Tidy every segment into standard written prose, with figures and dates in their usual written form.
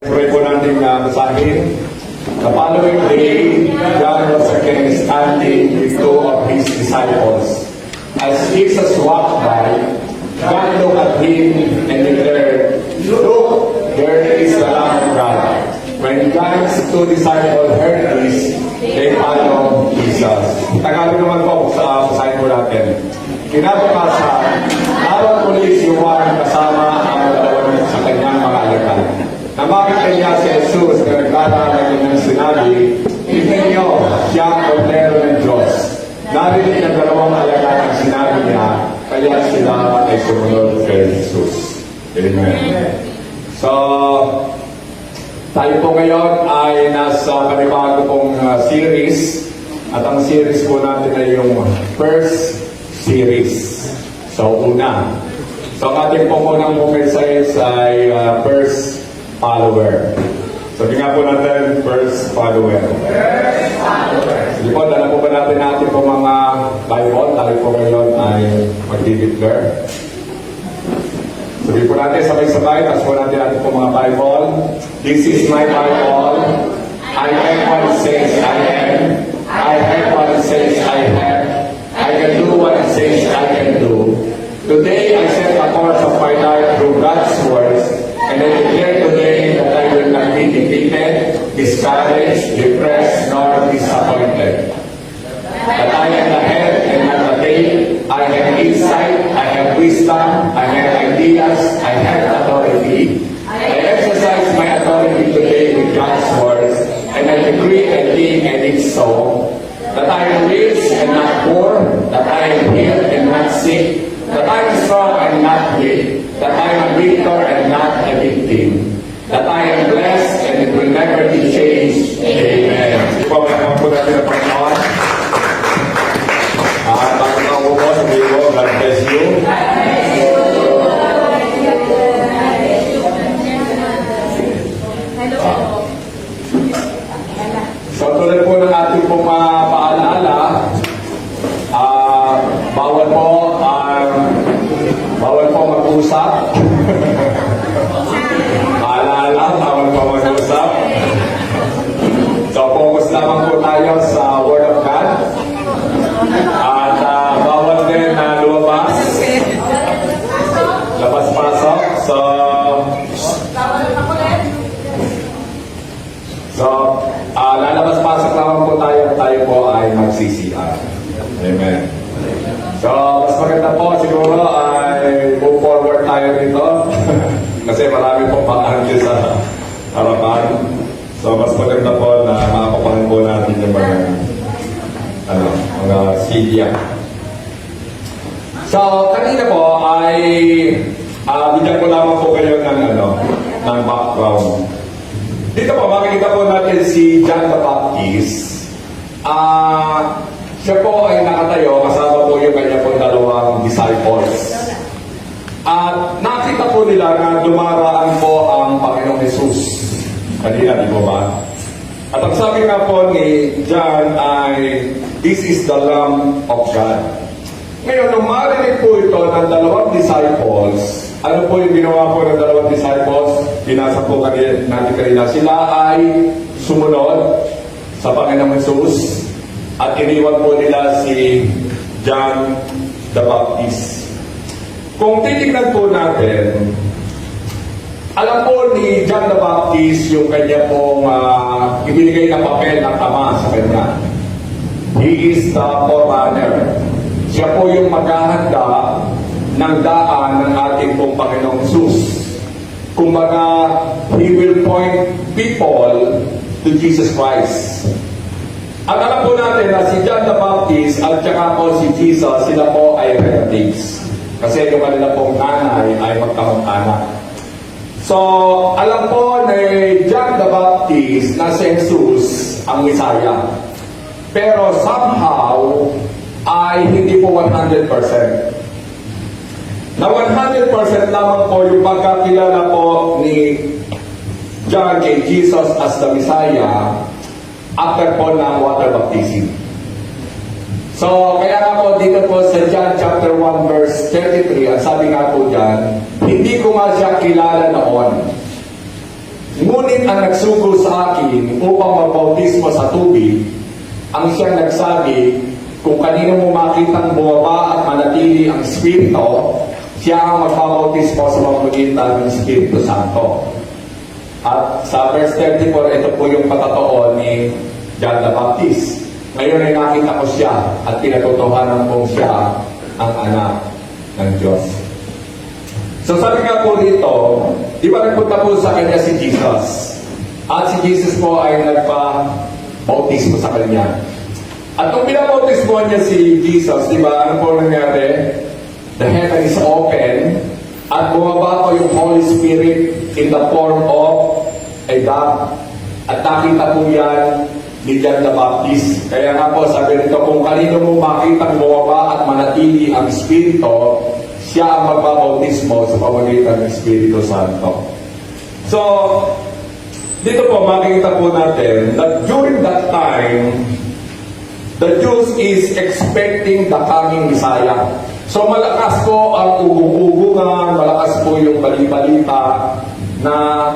Pray po natin na basahin. The following day, John was again standing with two of his disciples. As Jesus walked by, John looked at him and declared, "Look, there is the Lamb of God." When John's two disciples heard this, they followed Jesus. Tagalog naman po sa basahin po natin. Kinabukasan, naroon muli si Juan kasama ang dalawang sa kanyang mga alagad. Namakita niya si Jesus na naglalagay ng sinabi, "Tingnan niyo, siya ang kordero ng Diyos." Narinig ng dalawang alagad ang sinabi niya, kaya sila ay sumunod kay Jesus. Amen. So, tayo po ngayon ay nasa panibago pong series. At ang series po natin ay yung first series. So, una. So, ang ating po munang message ay first follower. So, tingnan po natin, first follower. First follower. Sige po, dala po ba natin po mga Bible? Tayo po ngayon ay mag-declare. Sabi po natin, sabay-sabay, tapos po natin po mga Bible. This is my Bible. I am what it says I am. I have what it says I have. I can do what it says I can do. Today, I set the course of my life through God's words, and I declare today that I will not be defeated, discouraged, depressed, nor disappointed. That I am the head and not the tail. I have insight, I have wisdom, I have ideas, I have authority. I exercise my authority today with God's words, and I decree and think and it's so. That I am rich and not poor, that I am healed and not sick, that I am strong and not weak, that I am a victor and not a victim, that I am blessed and it will never be changed. Amen. Ipawalaman po natin ang Panginoon. Bago na po po, sabihin ko, God bless you. So, tulad po ng ating pong paalaala, bawal po mag-usap. Paalaala, bawal po mag-usap. So, focus lamang po tayo sa Word of God. At bawal din na lumabas. Labas-pasok. So, lalabas-pasok lamang po tayo po ay mag-CCR. Amen. So, mas maganda po siguro ay move forward tayo dito. Kasi marami pong pakahandi sa harapan. So, mas maganda po na makapapahin po natin yung mga silya. So, kanina po ay bigyan ko lamang po kayo ng background. Dito po, makikita po natin si John the Baptist. Siya po ay nakatayo, kasama po yung kanya po dalawang disciples. At nakita po nila na dumaraan po ang Panginoong Jesus. Kanina, di po ba? At ang sabi nga po ni John ay, "This is the Lamb of God." Ngayon, nung marinig po ito ng dalawang disciples, ano po yung ginawa po ng dalawang disciples? Binasa po natin kanina. Sila ay sumunod sa Panginoong Jesus at iniwan po nila si John the Baptist. Kung titignan po natin, alam po ni John the Baptist yung kanya pong ibinigay na papel ng Ama sa kanya. He is the forerunner. Siya po yung maghahanda ng daan ng ating pong Panginoong Jesus. Kumbaga, He will point people to Jesus Christ. At alam po natin na si John the Baptist at saka po si Jesus, sila po ay relatives. Kasi yung kanila pong nanay ay magkamag-anak. So, alam po ni John the Baptist na si Jesus ang Messiah. Pero somehow, ay hindi po 100%. Na 100% lamang po yung pagkakilala po ni John kay Jesus as the Messiah after po ng water baptism. So, kaya nga po dito po sa John chapter 1 verse 33, ang sabi nga po dyan, hindi ko nga siya kilala noon. Ngunit ang nagsugo sa akin upang magbautismo sa tubig, ang siyang nagsabi, kung kanino mo makitang bumaba at manatili ang Espiritu, siya ang magbabautismo sa pamamagitan ng Espiritu Santo. At sa verse 34, ito po yung patotoo ni John the Baptist. Ngayon ay nakita ko siya at pinatotohanan kong siya ang anak ng Diyos. So sabi nga po rito, di ba nagpunta po sa kanya si Jesus? At si Jesus po ay nagpa-bautismo sa kanya. At nung pinabautismo niya si Jesus, di ba, ano po nangyari? The heaven is open at bumaba po yung Holy Spirit in the form of a dove. At nakita po yan ni John the Baptist. Kaya nga po, sabi nito, kung kanino mo makitang bumaba at manatili ang Espiritu, siya ang magbabautismo sa pamamagitan ng Espiritu Santo. So, dito po makikita po natin that during that time, the Jews is expecting the coming Messiah. So malakas po ang ugong-ugungan, malakas po yung bali-balita na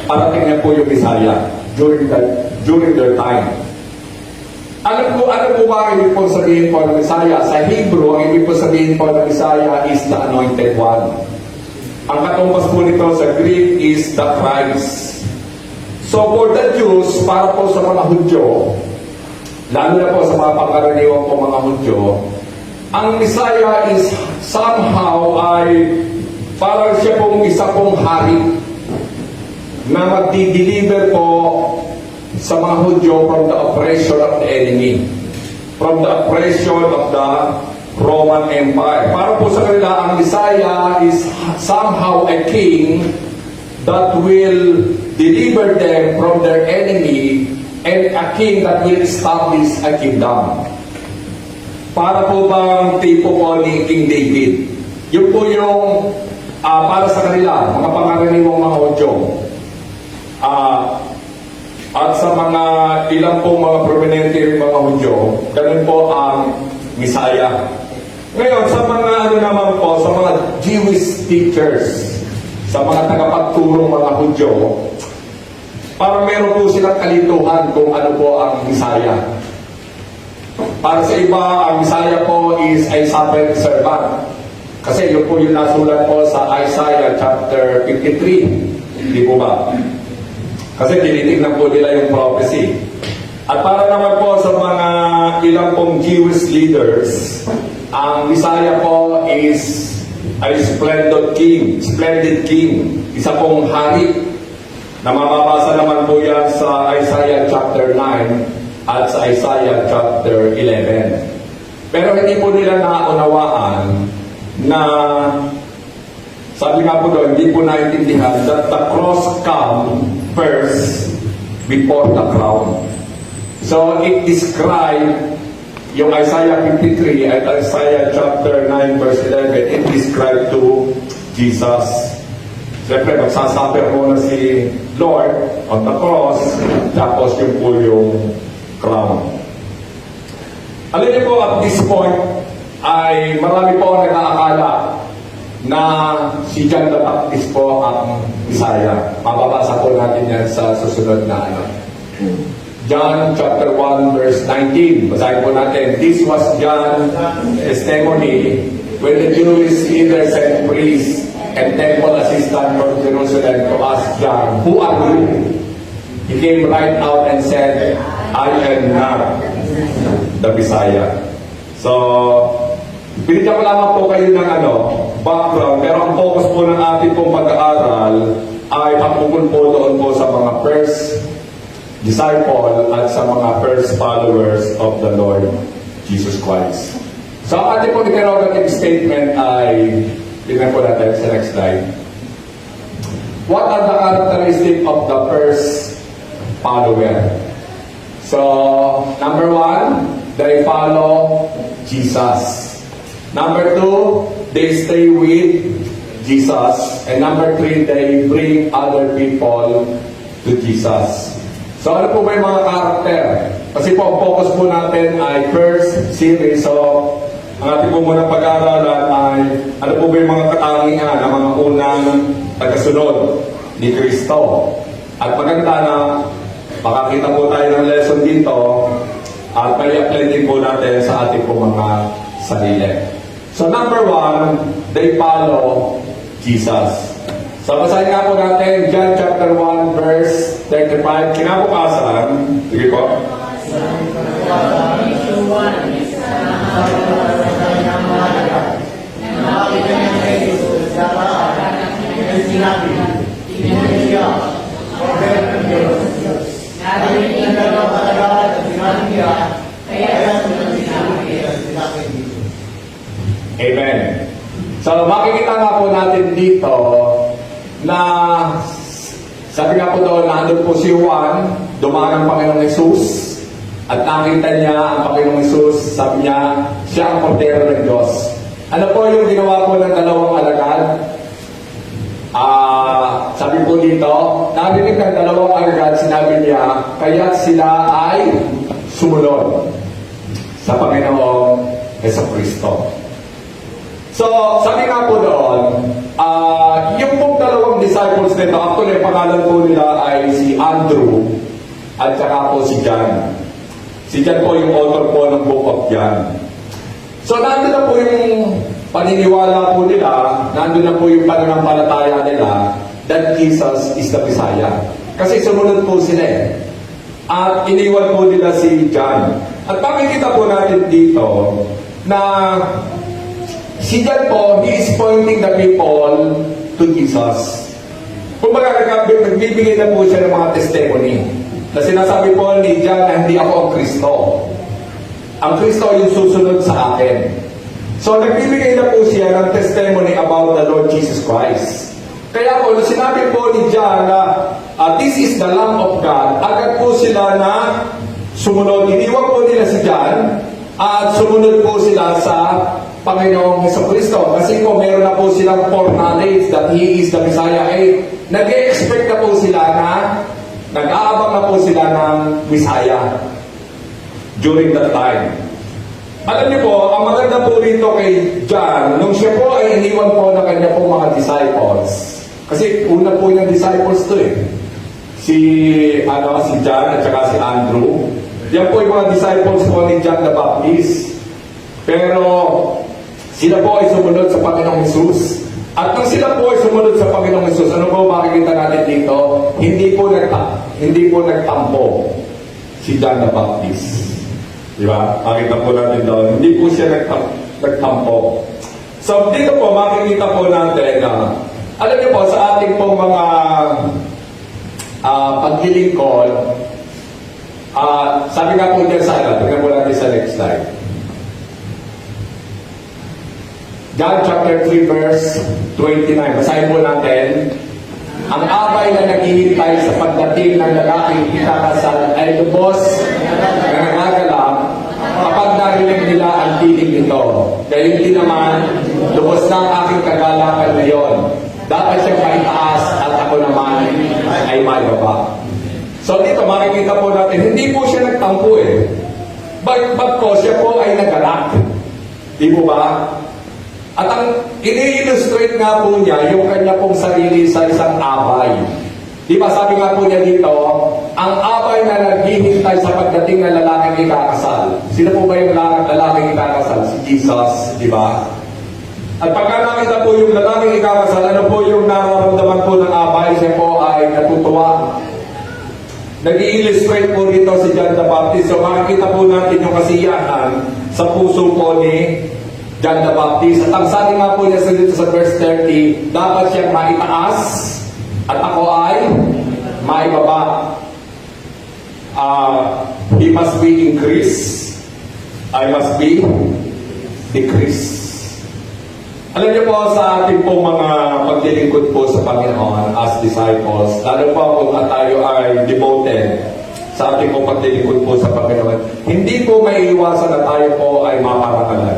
parating na po yung Messiah during their time. Ano po ba ang ibig po sabihin po ng Messiah? Sa Hebrew, ang ibig po sabihin po ng Messiah is the Anointed One. Ang katumbas po nito sa Greek is the Christ. So for the Jews, para po sa mga Hudyo, lalo na po sa mga pangkaraniwang po mga Hudyo, ang Messiah is somehow ay parang siya pong isa pong hari na magdi-deliver po sa mga Hudyo from the oppression of the enemy, from the oppression of the Roman Empire. Para po sa kanila, ang Messiah is somehow a king that will deliver them from their enemy and a king that will establish a kingdom. Para po bang tipo po ni King David. Yun po yung para sa kanila, mga pangaraniwang mga Hudyo. At sa mga ilang po mga prominente mga Hudyo, ganun po ang Messiah. Ngayon, sa mga naman po, sa mga Jewish teachers, sa mga tagapagturong mga Hudyo, parang meron po silang kalituhan kung ano po ang Messiah. Para sa iba, ang Messiah po is a suffering servant. Kasi yun po yung nasulat po sa Isaiah chapter 53. Hindi po ba? Kasi tinitignan po nila yung prophecy. At para naman po sa mga ilang pong Jewish leaders, ang Messiah po is a splendid king, isa pong hari na mababasa naman po yan sa Isaiah chapter 9 at sa Isaiah chapter 11. Pero hindi po nila naunawaan na sabi nga po doon, hindi po naintindihan that the cross come first before the crown. So it described yung Isaiah 53 at Isaiah chapter 9 verse 11, it described to Jesus. Siyempre, magsasuffer muna si Lord on the cross, tapos yung po yung crown. Alam niyo po, at this point, ay marami po ang nag-aakala na si John the Baptist po ang Messiah. Mababasa po natin yan sa susunod na ano. John chapter 1 verse 19. Basahin po natin. This was John's testimony when the Jewish leaders and priests and temple assistant from Jerusalem to ask John, who are you? He came right out and said, I am not the Messiah. So, pinigyan ko lamang po kayo ng background, pero ang focus po ng ating pong pag-aaral ay pagpupun po doon po sa mga first disciple at sa mga first followers of the Lord Jesus Christ. So, ang ating pong interrogative statement ay, tingnan po natin sa next slide. What are the characteristics of the first follower? So, number 1, they follow Jesus. Number 2, they stay with Jesus. And number 3, they bring other people to Jesus. So ano po ba yung mga karakter? Kasi po ang focus po natin ay first series. So ang ating po muna pag-aaralan ay ano po ba yung mga katangian ng mga unang tagasunod ni Kristo. At maganda na makakita po tayo ng lesson dito at may apply din po natin sa ating po mga sarili. So number 1, they follow Jesus. So basahin nga po natin John chapter 1 verse 35. Kinabukasan, sige po. Amen. So makikita nga po natin dito na sabi nga po doon, nandun po si Juan, dumaan ang Panginoong Hesus, at nakita niya ang Panginoong Hesus, sabi niya, siya ang kordero ng Diyos. Ano po yung ginawa po ng dalawang alagad? Sabi po dito, narinig ng dalawang alagad, sinabi niya, kaya sila ay sumunod sa Panginoong Jesucristo. So, sabi nga po doon, yung pong dalawang disciples nito, actually, ang pangalan po nila ay si Andrew at saka po si John. Si John po yung author po ng Book of John. So, nandun na po yung paniniwala po nila, nandun na po yung pananampalataya nila that Jesus is the Messiah. Kasi sumunod po sila eh. At iniwan po nila si John. At makikita po natin dito na si John po, he is pointing the people to Jesus. Kung nagbibigay na po siya ng mga testimony na sinasabi po ni John na hindi ako ang Kristo. Ang Kristo yung susunod sa akin. So nagbibigay na po siya ng testimony about the Lord Jesus Christ. Kaya po, nung sinabi po ni John na this is the Lamb of God, agad po sila na sumunod. Iniwan po nila si John at sumunod po sila sa Panginoong Jesucristo. Kasi po meron na po silang foreknowledge that He is the Messiah. Nag-expect na po sila na nag-aabang na po sila ng Messiah during that time. Alam niyo po, ang maganda po rito kay John, nung siya po ay iniwan po ng kanya po mga disciples. Kasi una po yung disciples to eh. Si John at saka si Andrew. Yan po yung mga disciples po ni John the Baptist. Pero sila po ay sumunod sa Panginoong Hesus. At nung sila po ay sumunod sa Panginoong Hesus, ano po makikita natin dito? Hindi po nagtampo si John the Baptist. Di ba? Makita po natin doon. Hindi po siya nagtampo. So dito po makikita po natin na alam niyo po sa ating pong mga paglilingkod, sabi nga po dyan sa tingnan po natin sa next slide. John chapter 3 verse 29. Basahin po natin. Ang abay na naghihintay sa pagdating ng lalaking ikakasal ay lubos na nangagalak kapag narinig nila ang tinig nito. Gayon din naman, lubos na ang aking kagalakan ngayon. Dapat siyang maitaas at ako naman ay maibaba. So dito makikita po natin, hindi po siya nagtampo eh. But po, siya po ay nagalak. Di po ba? At ang ini-illustrate nga po niya yung kanya pong sarili sa isang abay. Di ba sabi nga po niya dito, ang abay na naghihintay sa pagdating ng lalaking ikakasal. Sino po ba yung lalaking ikakasal? Si Jesus, di ba? At pagka nakita po yung lalaking ikakasal, ano po yung nararamdaman po ng abay? Siya po ay natutuwa. Nag-i-illustrate po dito si John the Baptist. So makikita po natin yung kasiyahan sa puso po ni John the Baptist. At ang sabi nga po niya dito sa verse 30, dapat siyang maitaas at ako ay maibaba. He must be increased. I must be decreased. Alam niyo po sa ating pong mga paglilingkod po sa Panginoon as disciples, lalo po kung tayo ay devoted sa ating pong paglilingkod po sa Panginoon, hindi po may iwasan na tayo po ay maparakalan.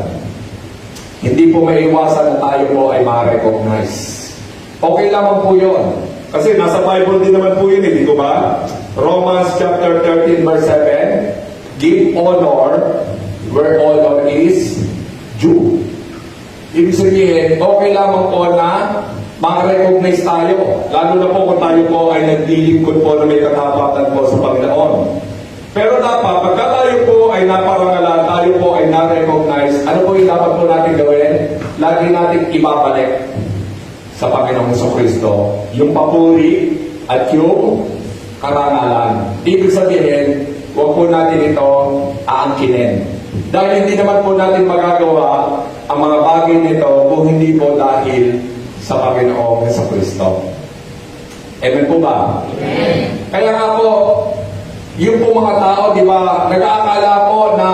Hindi po may iwasan na tayo po ay ma-recognize. Okay lamang po yun. Kasi nasa Bible din naman po yun, hindi ko ba? Romans chapter 13 verse 7, give honor where honor is due. Ibig sabihin, okay lamang po na ma-recognize tayo. Lalo na po kung tayo po ay naglilingkod po na may katapatan po sa Panginoon. Pero dapat, pagka tayo po ay naparangalan, tayo po ay na-recognize, ano po yung dapat po natin gawin? Lagi natin ibabalik sa Panginoong Jesucristo yung papuri at yung karangalan. Ibig sabihin, huwag po natin ito aangkinin. Dahil hindi naman po natin magagawa ang mga bagay nito kung hindi po dahil sa Panginoong Jesucristo. Amen po ba? Amen. Kaya nga po, yung po mga tao, di ba, nag-aakala po na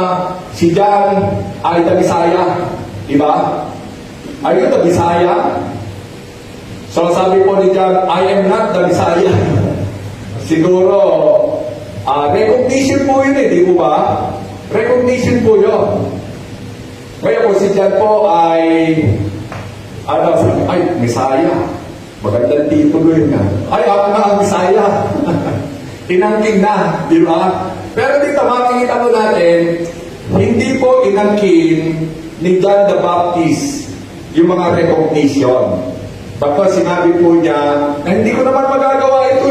si John ay the Messiah. Di ba? Are you the Messiah? So sabi po ni John, I am not the Messiah. Siguro, recognition po yun di po ba? Recognition po yun. Kaya po si John po ay, Messiah. Magandang titulo yun nga. Ay, ako na ang Messiah. Inangkin na, di ba? Pero dito makikita po natin, hindi po inangkin ni John the Baptist yung mga recognition. Bakit sinabi po niya, na hindi ko naman magagawa ito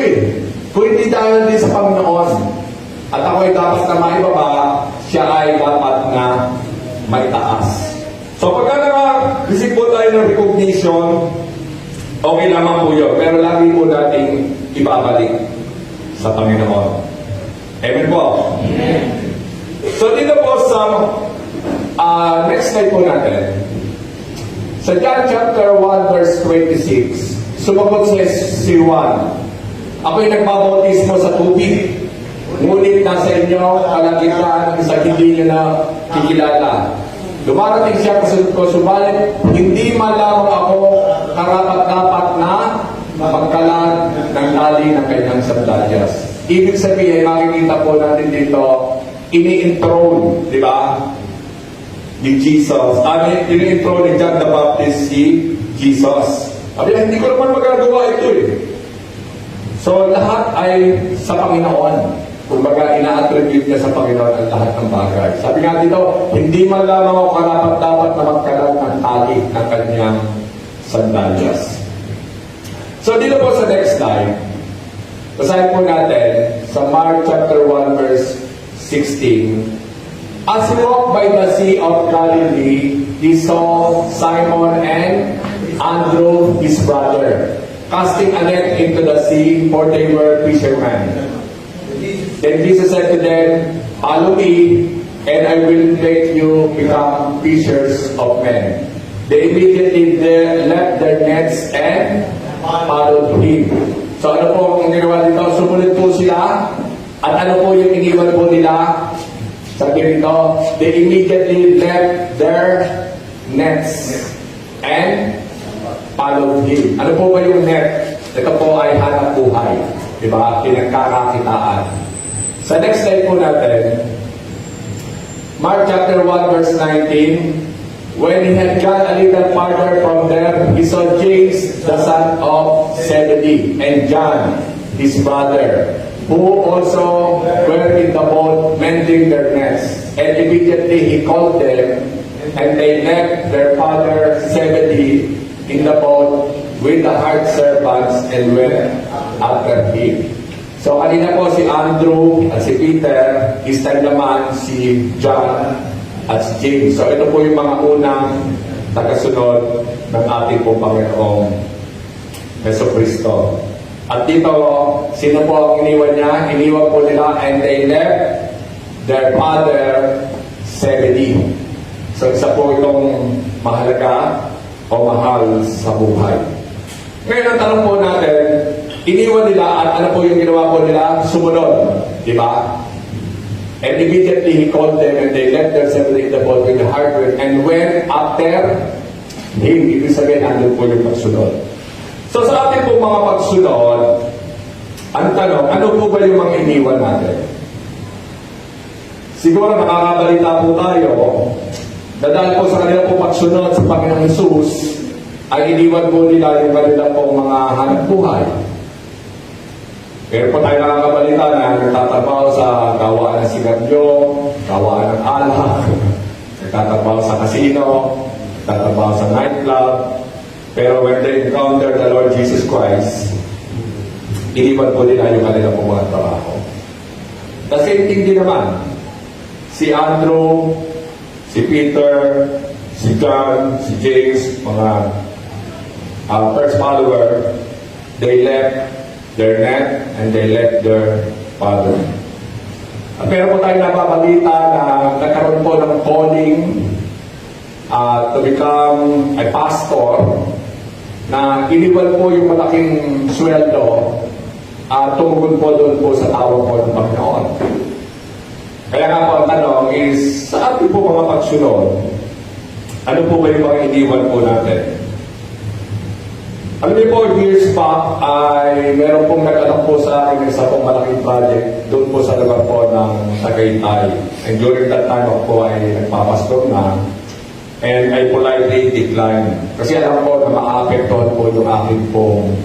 kung hindi dahil din sa Panginoon. At ako ay dapat na maibaba, siya ay dapat na maitaas. So pagka receive po tayo ng recognition, okay naman po yun. Pero lagi po nating ibabalik sa Panginoon. Amen po? Amen. So dito po sa next slide po natin. Sa John chapter 1 verse 26, sumagot si Juan, ako'y nagbabautismo sa tubig, ngunit nasa inyo kalagitnaan sa hindi niyo na kikilala. Dumarating siya kasunod ko, subalit hindi man lamang ako karapat-dapat na magkalan ng tali ng kanyang sandalyas. Ibig sabihin, makikita po natin dito, ini-enthroned, di ba? Ni Jesus. Ini-enthroned ni John the Baptist si Jesus. Sabi niya, hindi ko naman magagawa ito So, lahat ay sa Panginoon. Kumbaga, ina-attribute niya sa Panginoon ang lahat ng bagay. Sabi nga dito, hindi man lamang ako karapat-dapat na magkalan ng tali ng kanyang sandalyas. So, dito po sa next slide, basahin po natin sa Mark chapter 1 verse 16. As he walked by the Sea of Galilee, he saw Simon and Andrew, his brother, casting a net into the sea, for they were fishermen. Then Jesus said to them, follow me, and I will make you become fishers of men. They immediately left their nets and followed him. So ano po ang ginawa dito? Sumunod po sila. At ano po yung iniwan po nila? Sabi rito, they immediately left their nets and followed him. Ano po ba yung net? Ito po ay hanap buhay. Diba? Pinagkakakitaan. Sa next slide po natin, Mark chapter 1 verse 19, when he had gone a little farther from there, he saw James, the son of Zebedee, and John, his brother, who also were in the boat mending their nets. And immediately he called them, and they left their father Zebedee in the boat with the hired servants and went after him. So kanina po si Andrew at si Peter, this time naman si John at si James. So ito po yung mga unang tagasunod ng ating pong Panginoong Jesucristo. At dito, sino po ang iniwan niya? Iniwan po nila, and they left their father Zebedee. So isa po itong mahalaga o mahal sa buhay. Ngayon ang tanong po natin, iniwan nila at ano po yung ginawa po nila? Sumunod. Di ba? And immediately he called them, and they left their Zebedee in the boat with the hardware and went after him. Ibig sabihin, andun po yung pagsunod. So sa ating po mga pagsunod, ang tanong, ano po ba yung mga iniwan natin? Siguro nakakabalita po tayo na dahil po sa kanila po pagsunod sa Panginoong Jesus, ay iniwan po nila yung kanila pong mga hanap buhay. Pero po tayo nakakabalita na nagtatrabaho sa gawaan ng sigarilyo, gawaan ng alak, nagtatrabaho sa casino, nagtatrabaho sa nightclub, Pero when they encounter the Lord Jesus Christ, iniwan po nila yung kanilang po mga trabaho. The same thing din naman. Si Andrew, si Peter, si John, si James, mga first follower, they left their net and they left their father. At meron po tayong nababalita na nagkaroon po ng calling to become a pastor na iniwan po yung malaking sweldo at tumugon po doon po sa tawag po ng Panginoon. Kaya nga po ang tanong is, sa ating po mga pagsunod, ano po ba yung mga iniwan po natin? Alam niyo po, years back ay meron pong nag-anak po sa akin ng isa pong malaking project doon po sa lugar po ng Tagaytay. And during that time ako po ay nagpapastor na and I politely declined. Kasi alam ko na maapektuhan po yung aking pong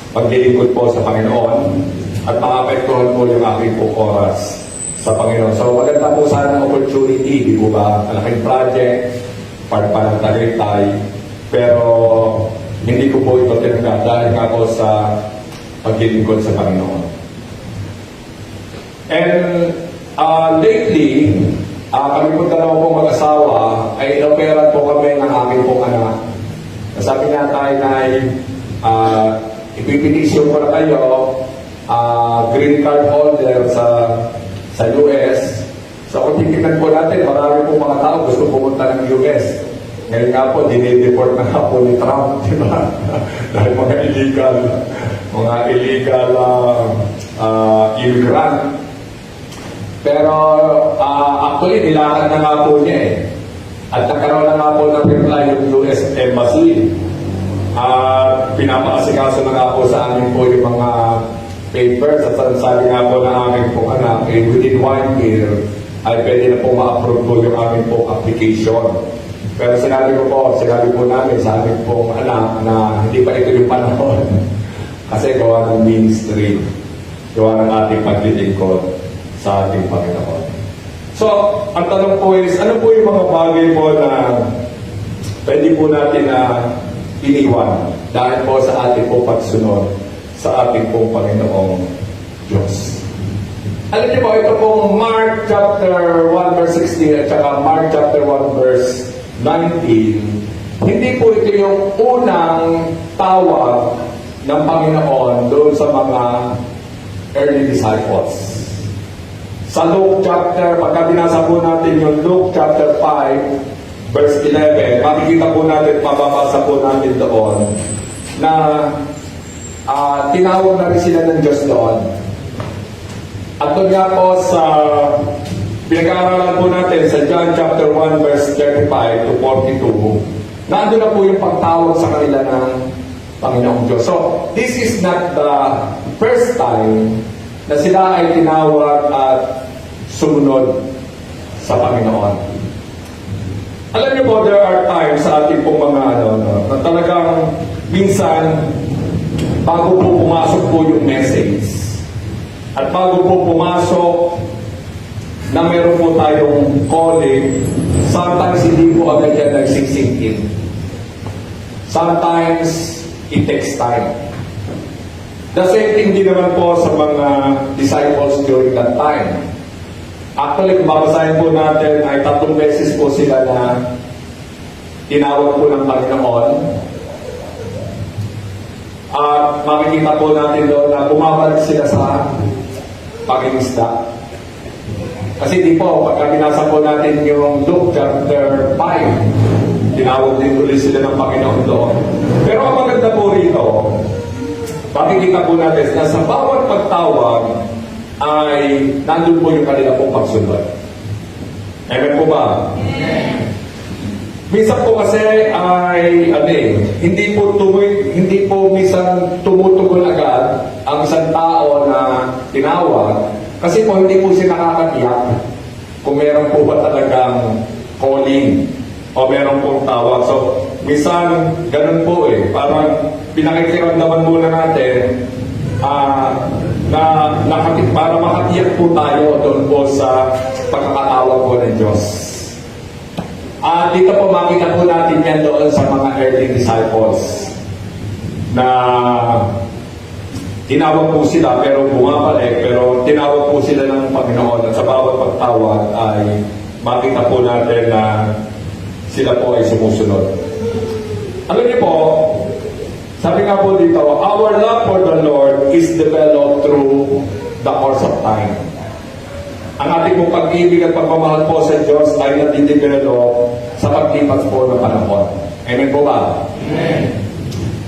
paglilingkod po sa Panginoon at maapektuhan po yung aking pong oras sa Panginoon. So maganda po sana ang opportunity, di po ba? Malaking project, part pa ng Tagaytay, pero hindi ko po ito tinanggap dahil nga po sa paglilingkod sa Panginoon. And lately, kami po dalawa pong mag-asawa ay inoperan po kami ng aming pong anak. Sabi niya tayo na ipipitisyon ko na kayo, green card holder sa US. So kung titignan po natin, marami po mga tao gusto pumunta ng US. Ngayon nga po, dinideport na nga po ni Trump, di ba? Dahil mga illegal immigrant. Pero actually, nilakad na nga po niya eh. At nagkaroon na nga po ng reply yung US Embassy. Pinapakasikaso na nga po sa amin po yung mga papers at sabi nga po na aming po anak, within 1 year, ay pwede na po ma-approve po yung aming po application. Pero sinabi po namin sa aming pong anak na hindi pa ito yung panahon. Kasi gawa ng ministry, gawa ng ating paglilingkod sa ating Panginoon. So, ang tanong po is, ano po yung mga bagay po na pwede po natin na iniwan dahil po sa ating po pagsunod sa ating po Panginoong Diyos. Alam niyo po, ito pong Mark chapter 1 verse 16 at saka Mark chapter 1 verse 19, hindi po ito yung unang tawag ng Panginoon doon sa mga early disciples. Sa Luke chapter, pagka binasa po natin yung Luke chapter 5 verse 11, makikita po natin, mababasa po natin doon na tinawag na rin sila ng Diyos doon. At doon nga po sa pinag-aaralan po natin sa John chapter 1 verse 35 to 42, nandun na po yung pagtawag sa kanila ng Panginoong Diyos. So, this is not the first time na sila ay tinawag at sumunod sa Panginoon. Alam niyo po, there are times sa ating pong mga na talagang minsan bago po pumasok po yung message at bago po pumasok na meron po tayong calling, sometimes hindi po agad yan nagsisink in. Sometimes, it takes time. The same thing din naman po sa mga disciples during that time. Actually, kung babasahin po natin, ay 3 beses po sila na tinawag po ng Panginoon. At makikita po natin doon na bumabalik sila sa pangingisda. Kasi di po, pagka binasa po natin yung Luke chapter 5, tinawag din ulit sila ng Panginoon doon. Pero ang maganda po rito, makikita po natin na sa bawat pagtawag ay nandun po yung kanila pong pagsunod. Amen po ba? Amen. Minsan po kasi ay hindi po minsan tumutugon agad ang isang tao na tinawag kasi po hindi po siya nakakatiyak kung meron po ba talagang calling o meron pong tawag. So, minsan ganun po parang pinakikiramdaman muna natin para makatiyak po tayo doon po sa pagkakatawag po ng Diyos. At dito po makita po natin yan doon sa mga early disciples na tinawag po sila pero bumabalik, pero tinawag po sila ng Panginoon at sa bawat pagtawag ay makita po natin na sila po ay sumusunod. Alam niyo po, sabi nga po dito, our love for the Lord is developed through the course of time. Ang ating pong pag-ibig at pagmamahal po sa Diyos ay natidevelop sa paglipas po ng panahon. Amen po ba? Amen.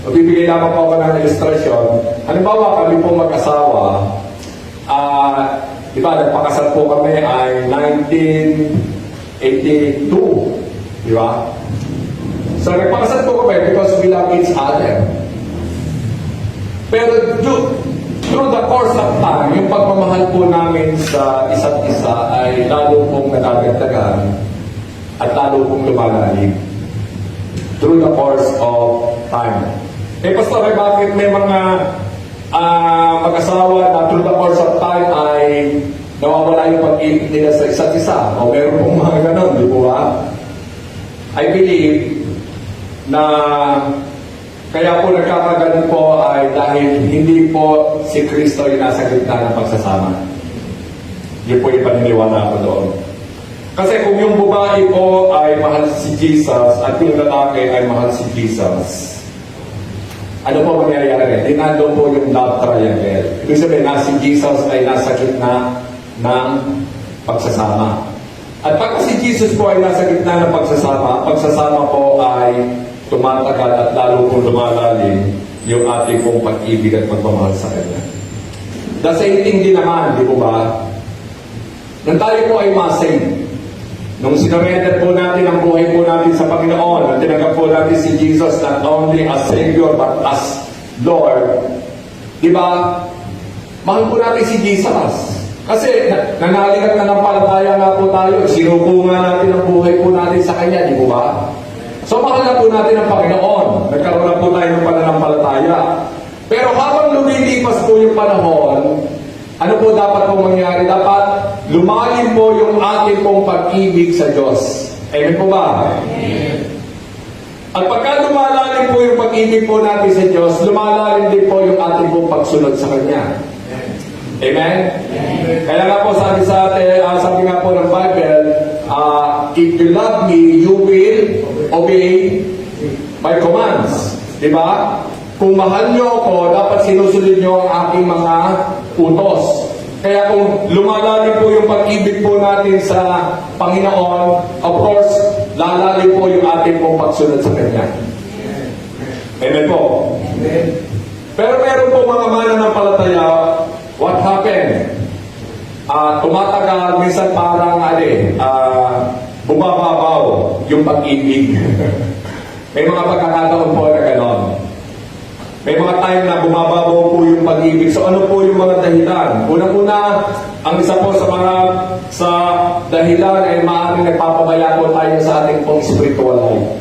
Magbibigay lamang po ako ng ilustrasyon. Halimbawa, kami po mag-asawa, di ba, nagpakasal po kami ay 1982. Di ba? So, nagpakasal po kami because we love each other. Pero through the course of time, yung pagmamahal po namin sa isa't isa ay lalo pong nadadagdagan at lalo pong lumalalim. Through the course of time. Pastor, bakit may mga mag-asawa na through the course of time ay nawawala yung pag-ibig nila sa isa't isa? O meron pong mga ganon, di po ba? I believe na kaya po nagkakaganon po ay dahil hindi po si Kristo yung nasa gitna ng pagsasama. Yun po yung paniniwala ko doon. Kasi kung yung babae po ay mahal si Jesus at yung lalaki ay mahal si Jesus, ano po mangyayari? Dinando po yung love triangle. Ibig sabihin na si Jesus ay nasa gitna ng pagsasama. At pagka si Jesus po ay nasa gitna ng pagsasama po ay tumatagal at lalo pong lumalalim yung ating pong pag-ibig at pagmamahal sa Kanya. The same thing din naman, di po ba? Nang tayo po ay masing, nung sinurrender po natin ang buhay po natin sa Panginoon, at tinanggap po natin si Jesus not only as Savior but as Lord, di ba? Mahal po natin si Jesus. Kasi nanaligat na ng palataya nga po tayo, sinuko nga natin ang buhay po natin sa Kanya, di po ba? So mahal na po natin ang Panginoon. Nagkaroon na po tayo ng pananampalataya. Pero habang lumilipas po yung panahon, ano po dapat pong mangyari? Dapat lumalim po yung ating pong pag-ibig sa Diyos. Amen po ba? Amen. At pagka lumalalim po yung pag-ibig po natin sa Diyos, lumalalim din po yung ating pong pagsunod sa Kanya. Amen? Amen. Kaya nga po sabi sa atin, sabi nga po ng Bible, if you love me, you will obey my commands. Diba? Kung mahal nyo ako, dapat sinusunod nyo ang aking mga utos. Kaya kung lumalalim po yung pag-ibig po natin sa Panginoon, of course, lalalim po yung ating pong pagsunod sa Kanya. Amen po? Amen. Pero meron po mga mananampalataya, what happened? Tumatagal, minsan parang bumababaw yung pag-ibig. May mga pagkakataon po na gano'n. May mga time na bumababaw po yung pag-ibig. So ano po yung mga dahilan? Unang-una, ang isa po sa dahilan ay maaaring nagpapabaya po tayo sa ating pong spiritual life.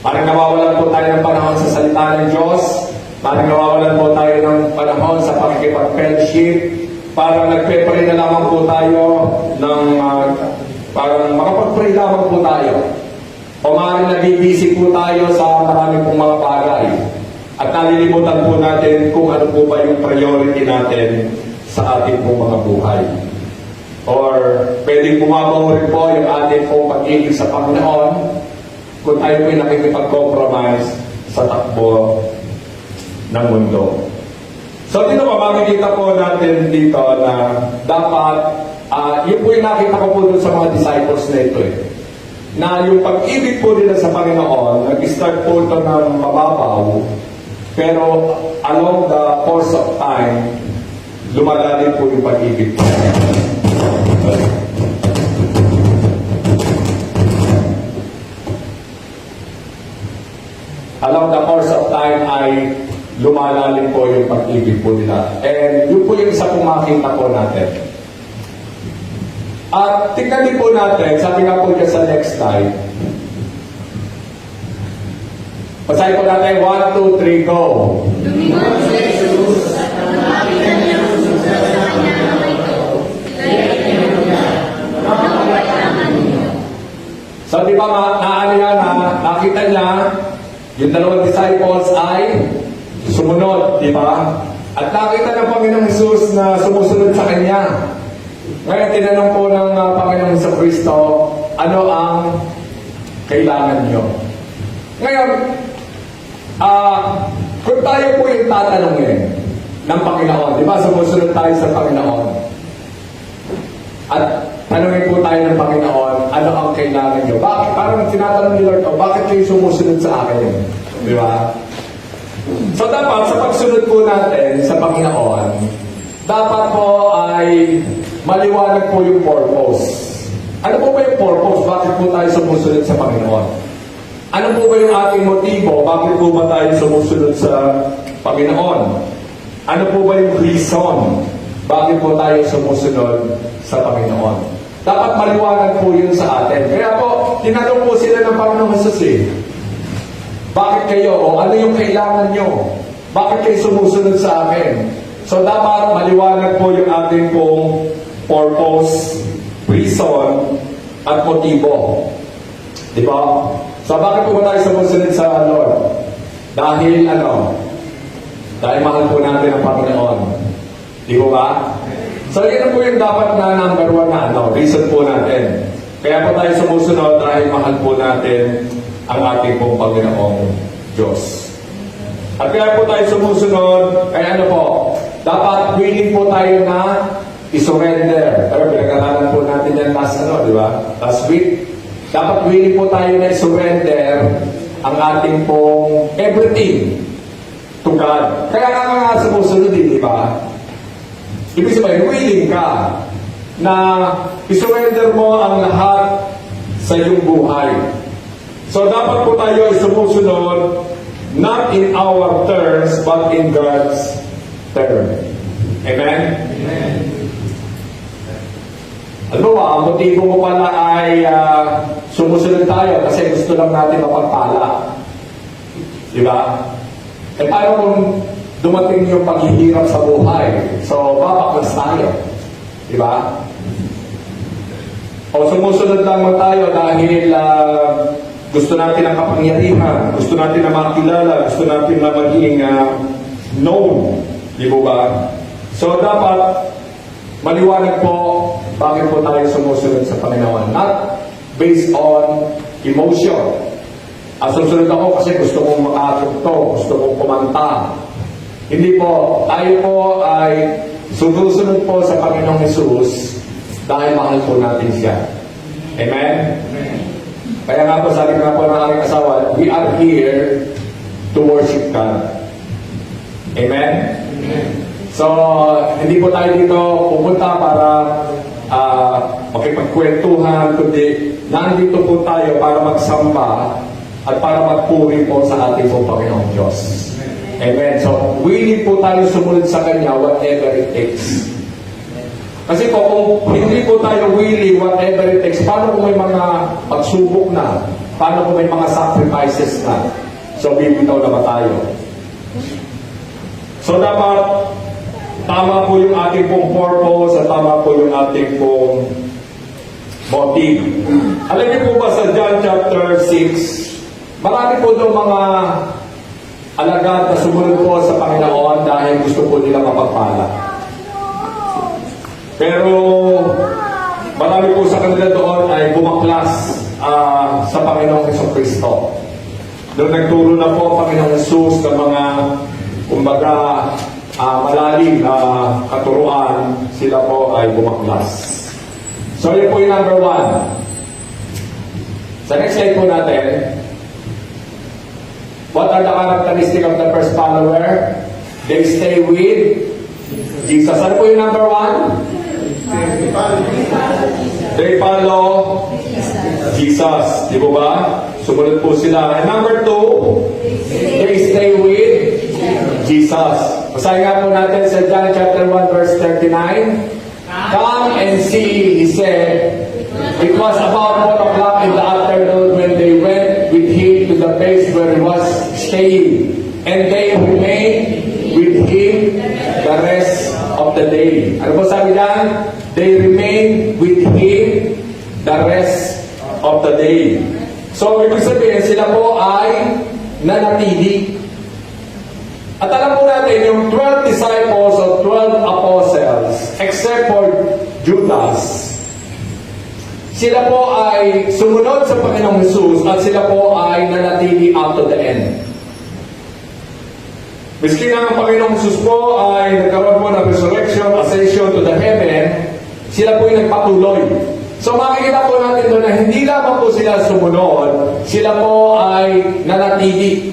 Parang nawawalan po tayo ng panahon sa salita ng Diyos. Parang nawawalan po tayo ng panahon sa pakikipag-fellowship. Parang nagpe-pray na lamang po tayo ng parang makapag-pray lamang po tayo. O maaaring nabibisi po tayo sa maraming pong mga bagay. At nalilimutan po natin kung ano po ba yung priority natin sa ating pong mga buhay. Or pwedeng bumabaw rin po yung ating pong pag-ibig sa Panginoon kung tayo po yung nakikipag-compromise sa takbo ng mundo. So dito pa, makikita po natin dito na dapat, yun po yung nakita ko po dun sa mga disciples na ito na yung pag-ibig po nila sa Panginoon, nag-start po ito ng mababaw, pero along the course of time, lumalalim po yung pag-ibig po. Along the course of time ay lumalalim po yung pag-ibig po nila. And yun po yung isa pong makita po natin. At tingnan din po natin, sabi nga po dyan sa next slide. Pasahin po natin, 1, 2, 3, go! Lumingon si Jesus at ang makita niya sa kanya ng ito. Kaya niya lugar, makakawalaman niyo. So, di ba ba, naano yan, nakita niya, yung dalawang disciples ay sumunod, di ba? At nakita ng Panginoong Jesus na sumusunod sa Kanya. Ngayon, tinanong po ng Panginoong Kristo, ano ang kailangan nyo? Ngayon, kung tayo po yung tatanungin ng Panginoon, di ba, sumusunod tayo sa Panginoon. At tanungin po tayo ng Panginoon, ano ang kailangan nyo? Bakit? Parang tinatanong ni Lord, bakit kayo sumusunod sa akin? Di ba? So dapat sa pagsunod po natin sa Panginoon, dapat po ay maliwanag po yung purpose. Ano po ba yung purpose? Bakit po tayo sumusunod sa Panginoon? Ano po ba yung ating motibo? Bakit po ba tayo sumusunod sa Panginoon? Ano po ba yung reason? Bakit po tayo sumusunod sa Panginoon? Dapat maliwanag po yun sa atin. Kaya po, tinanong po sila ng Panginoong Jesus bakit kayo? O ano yung kailangan nyo? Bakit kayo sumusunod sa akin? So dapat maliwanag po yung ating pong purpose, reason, at motibo. Di ba? So bakit po ba tayo sumusunod sa Lord? Dahil ano? Dahil mahal po natin ang Panginoon. Di ba ba? So yan po yung dapat na number one na reason po natin. Kaya po tayo sumusunod dahil mahal po natin ang ating pong Panginoong Diyos. At kaya po tayo sumusunod, kaya ano po, dapat willing po tayo na isurrender. Pero pinag-aralan po natin yan last di ba? Last week. Dapat willing po tayo na isurrender ang ating pong everything to God. Kaya nga sumusunod di ba? Ibig sabihin, willing ka na isurrender mo ang lahat sa iyong buhay. So dapat po tayo ay sumusunod not in our terms but in God's term. Amen? Amen. Alam mo ang motibo ko pala ay sumusunod tayo kasi gusto lang natin mapagpala. Di ba? E paano kung dumating yung paghihirap sa buhay? So, babaklas tayo. Di ba? O sumusunod lang mo tayo dahil gusto natin ang kapangyarihan, gusto natin na makilala, gusto natin na maging known. Di ba? So, dapat maliwanag po bakit po tayo sumusunod sa Panginoon. Not based on emotion. Susunod ako kasi gusto kong makatugto, gusto kong kumanta. Hindi po. Tayo po ay susunod po sa Panginoong Jesus dahil mahal po natin siya. Amen? Amen. Kaya nga po, sabi nga po ng aking asawa, we are here to worship God. Amen? Amen. So, hindi po tayo dito pupunta para makipagkwentuhan, kundi nandito po tayo para magsamba at para magpuri po sa ating po Panginoong Diyos. Amen. So, willing po tayo sumunod sa Kanya whatever it takes. Kasi po, kung hindi po tayo willing whatever it takes, paano kung may mga pagsubok na? Paano kung may mga sacrifices na? So, bibitaw na ba tayo? So, dapat tama po yung ating pong purpose at tama po yung ating pong motive. Alam niyo po ba sa John chapter 6, marami po doon mga alagad na sumunod po sa Panginoon dahil gusto po nila mapagpala. Pero marami po sa kanila doon ay bumaklas sa Panginoong Kristo. Doon nagturo na po ang Panginoong Jesus ng mga kumbaga malalim na katuruan, sila po ay bumaklas. So yun po yung number one. Sa next slide po natin, what are the characteristics of the first follower? They stay with Jesus. Ano po yung number one? They follow Jesus. Di ba ba? Sumunod po sila. And number two, they stay with Jesus. Basahin nga po natin sa John chapter 1 verse 39. Come and see, he said. It was about 4 o'clock in the afternoon when they went with him to the place where he was staying. And they remained with him the rest of the day. Ano po sabi diyan? They remained with him the rest of the day. So, ibig sabihin, sila po ay nanatili. At alam po natin, yung 12 disciples or 12 apostles, except for Judas, sila po ay sumunod sa Panginoong Jesus at sila po ay nanatili up to the end. Miski na ang Panginoong Jesus po ay nagkaroon po ng resurrection, ascension to the heaven, sila po ay nagpatuloy. So makikita po natin doon na hindi lamang po sila sumunod, sila po ay nanatili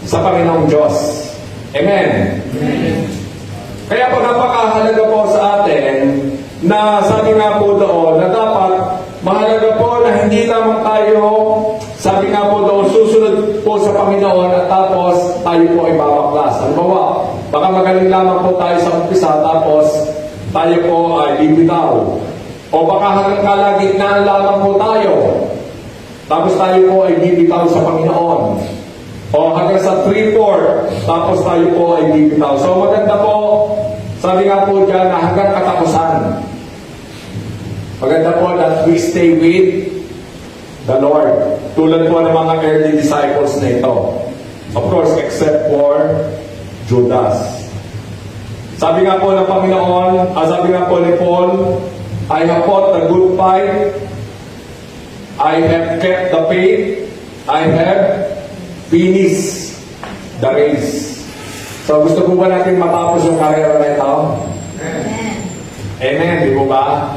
sa Panginoong Diyos. Amen. Amen. Kaya po napakahalaga po sa atin na sabi nga po doon na dapat mahalaga po na hindi lamang tayo, sabi nga po doon, susunod po sa Panginoon at tapos tayo po ay babaklas. Halimbawa, baka magaling lamang po tayo sa umpisa tapos tayo po ay bibitaw. O baka hanggang kalagitnaan lamang po tayo tapos tayo po ay bibitaw sa Panginoon. O hanggang sa 3-4, tapos tayo po ay bibitaw. So maganda po, sabi nga po dyan na hanggang katapusan. Maganda po that we stay with the Lord. Tulad po ng mga early disciples na ito. Of course, except for Judas. Sabi nga po ng Panginoon, sabi nga po ni Paul, I have fought the good fight, I have kept the faith, I have finish the race. So gusto po ba natin matapos yung karera na ito? Amen. Di po ba?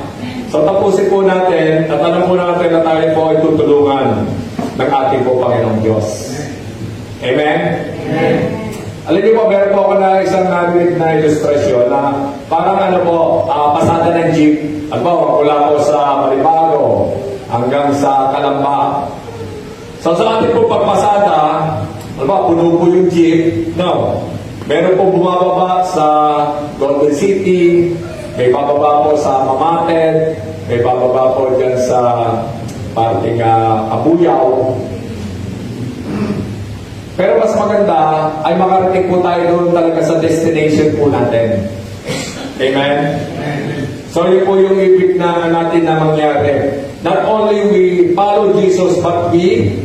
So tapusin po natin at alam po natin na tayo po ay tutulungan ng ating po Panginoong Diyos. Amen? Amen. Alam niyo po, meron po ako na isang narinig na illustration na parang ano po, pasada ng jeep. Ano mula po sa Malibago hanggang sa Calamba. So sa ating po pagpasada, puno po yung jeep. No. Meron po bumababa sa Golden City, may bababa po sa Mamaten, may bababa po dyan sa parting Kabuyaw. Pero mas maganda ay makarating po tayo doon talaga sa destination po natin. Amen? So yun po yung ibig na natin na mangyari. Not only we follow Jesus, but we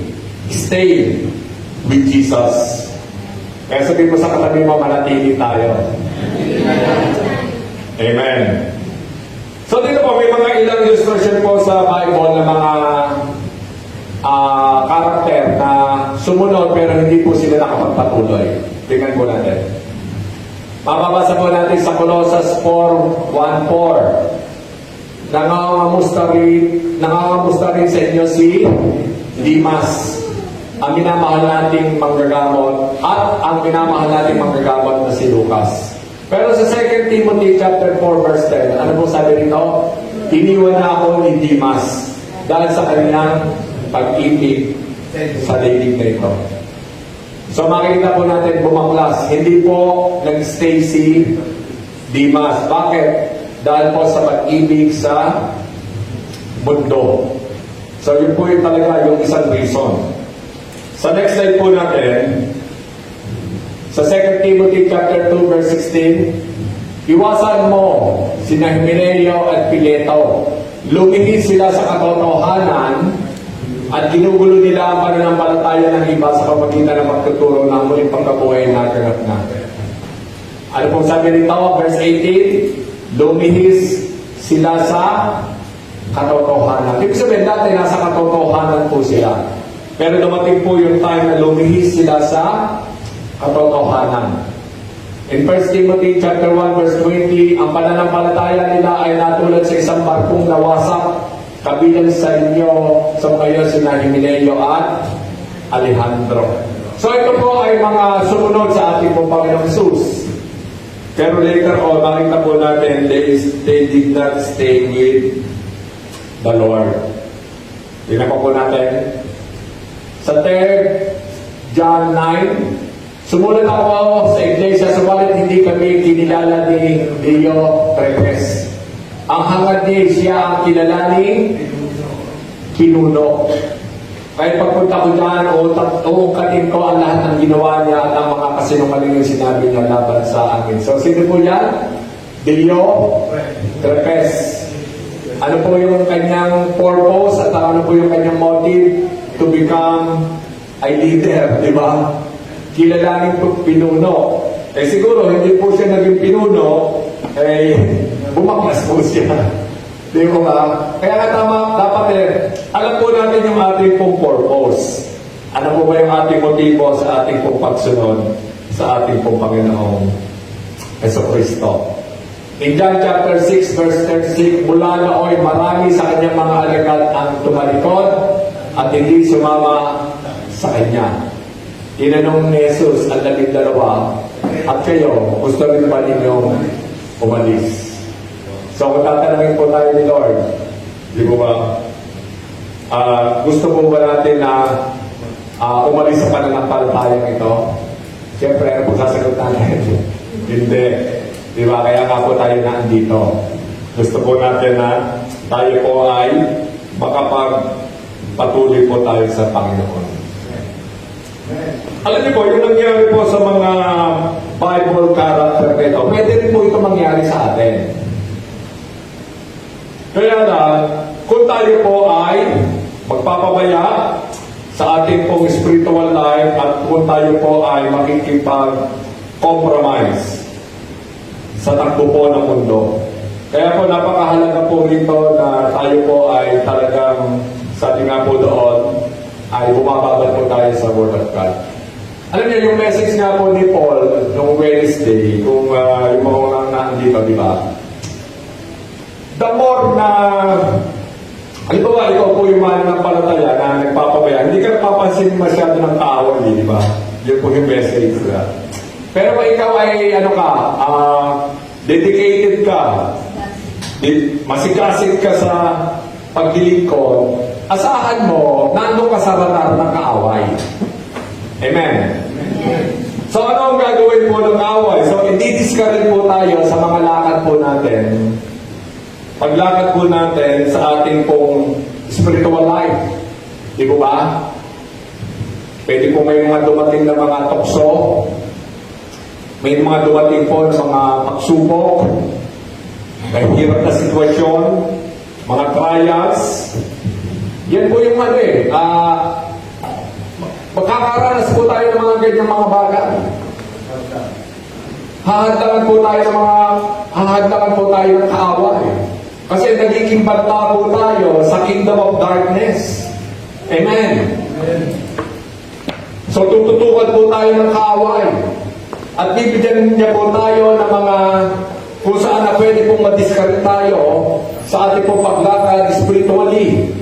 stay with Jesus. Kaya sabihin mo sa katabi mo, manatili tayo. Amen. So dito po, may mga ilang illustration po sa Bible na mga karakter na sumunod pero hindi po sila nakapagpatuloy. Tingnan po natin. Mababasa po natin sa Colossus 4:1-4. Nangangamusta rin sa inyo si Dimas, ang minamahal nating manggagamot, at ang minamahal nating manggagamot na si Lucas. Pero sa 2 Timothy chapter 4 verse 10, ano po sabi rito? Iniwan na ako ni Dimas dahil sa kanyang pag-ibig sa daigdig na ito. So makikita po natin bumaklas. Hindi po nag-stay si Dimas. Bakit? Dahil po sa pag-ibig sa mundo. So yun po yung talaga yung isang reason. Sa next slide po natin, sa 2 Timothy chapter 2 verse 16, iwasan mo sina Himeneo at Pileto. Lumihis sila sa katotohanan at ginugulo nila ang pananampalataya ng iba sa pamagitan ng pagtuturo ng muling pagkabuhay na ganap natin. Ano pong sabi rito? Verse 18, lumihis sila sa katotohanan. Ibig sabihin dati nasa katotohanan po sila. Pero dumating po yung time na lumihis sila sa katotohanan. In 1 Timothy chapter 1 verse 20, ang pananampalataya nila ay natulad sa isang barkong nawasak, kabilang sa inyo, sa kayo sina Himeneo at Alejandro. So ito po ay mga sumunod sa ating pong Panginoong Jesus. Pero later on, makita po natin, they did not stay with the Lord. Tingnan po natin. Sa 3 John 9, sumulat ako sa iglesia, subalit hindi kami kinilala ni Dio Trepes. Ang hangad niya siya ang kilalaning pinuno. Kahit pagpunta ko dyan, uungkatin ko ang lahat ng ginawa niya at ang mga kasinungaling yung sinabi niya laban sa amin. So, sino po yan? Dio Trepes. Ano po yung kanyang purpose at ano po yung kanyang motive? to become a leader, di ba? Kilalanin po pinuno. Eh siguro, hindi po siya naging pinuno, eh, bumaklas po siya. Di ba ba? Kaya nga tama, dapat alam po natin yung ating pong purpose. Ano po ba yung ating motibo sa ating pong pagsunod sa ating pong Panginoong Jesucristo? In John chapter 6 verse 36, mula nooy marami sa kanyang mga alagad ang tumalikod at hindi sumama sa kanya. Tinanong ni Jesus ang 12, at kayo, gusto rin ba ninyong umalis? So kung tatanungin po tayo ni Lord, di ba ba, gusto po ba natin na umalis sa pananampalatayang ito? Siyempre, ano po sasagot natin? Hindi. Di ba? Kaya nga po tayo nandito. Gusto po natin na tayo po ay makapagpatuloy po tayo sa Panginoon. Alam niyo po, yung nangyari po sa mga Bible character nito, pwede rin po ito mangyari sa atin. Kaya na, kung tayo po ay magpapabaya sa ating pong spiritual life at kung tayo po ay makikipag-compromise sa takbo po ng mundo. Kaya po napakahalaga po rito na tayo po ay talagang sabi nga po doon ay bumababad po tayo sa Word of God. Alam niyo, yung message nga po ni Paul noong Wednesday, kung yung mga nandito, di ba? The more na halimbawa, ikaw po yung mananampalataya na nagpapabaya, hindi ka napapansin masyado ng tao, di ba? Yun po yung message na. Pero kung ikaw ay, dedicated ka, masikasit ka sa paglilingkod, asahan mo, nandun ka sa radar ng kaaway. Amen? So, ano ang gagawin po ng kaaway? So, i-discourage po tayo sa mga lakad po natin. Paglakad po natin sa ating pong spiritual life. Di po ba? Pwede po may mga dumating na mga tukso. May mga dumating po ng mga pagsubok. May hirap na sitwasyon. Mga trials. Yan po yung magkakaranas po tayo ng mga ganyang mga bagay. Hahandakan po tayo ng kaaway. Kasi nagiging banta po tayo sa kingdom of darkness. Amen. So tututukan po tayo ng kaaway. At bibigyan niya po tayo ng mga kung saan na pwede pong madiscard tayo sa ating pong paglakad spiritually.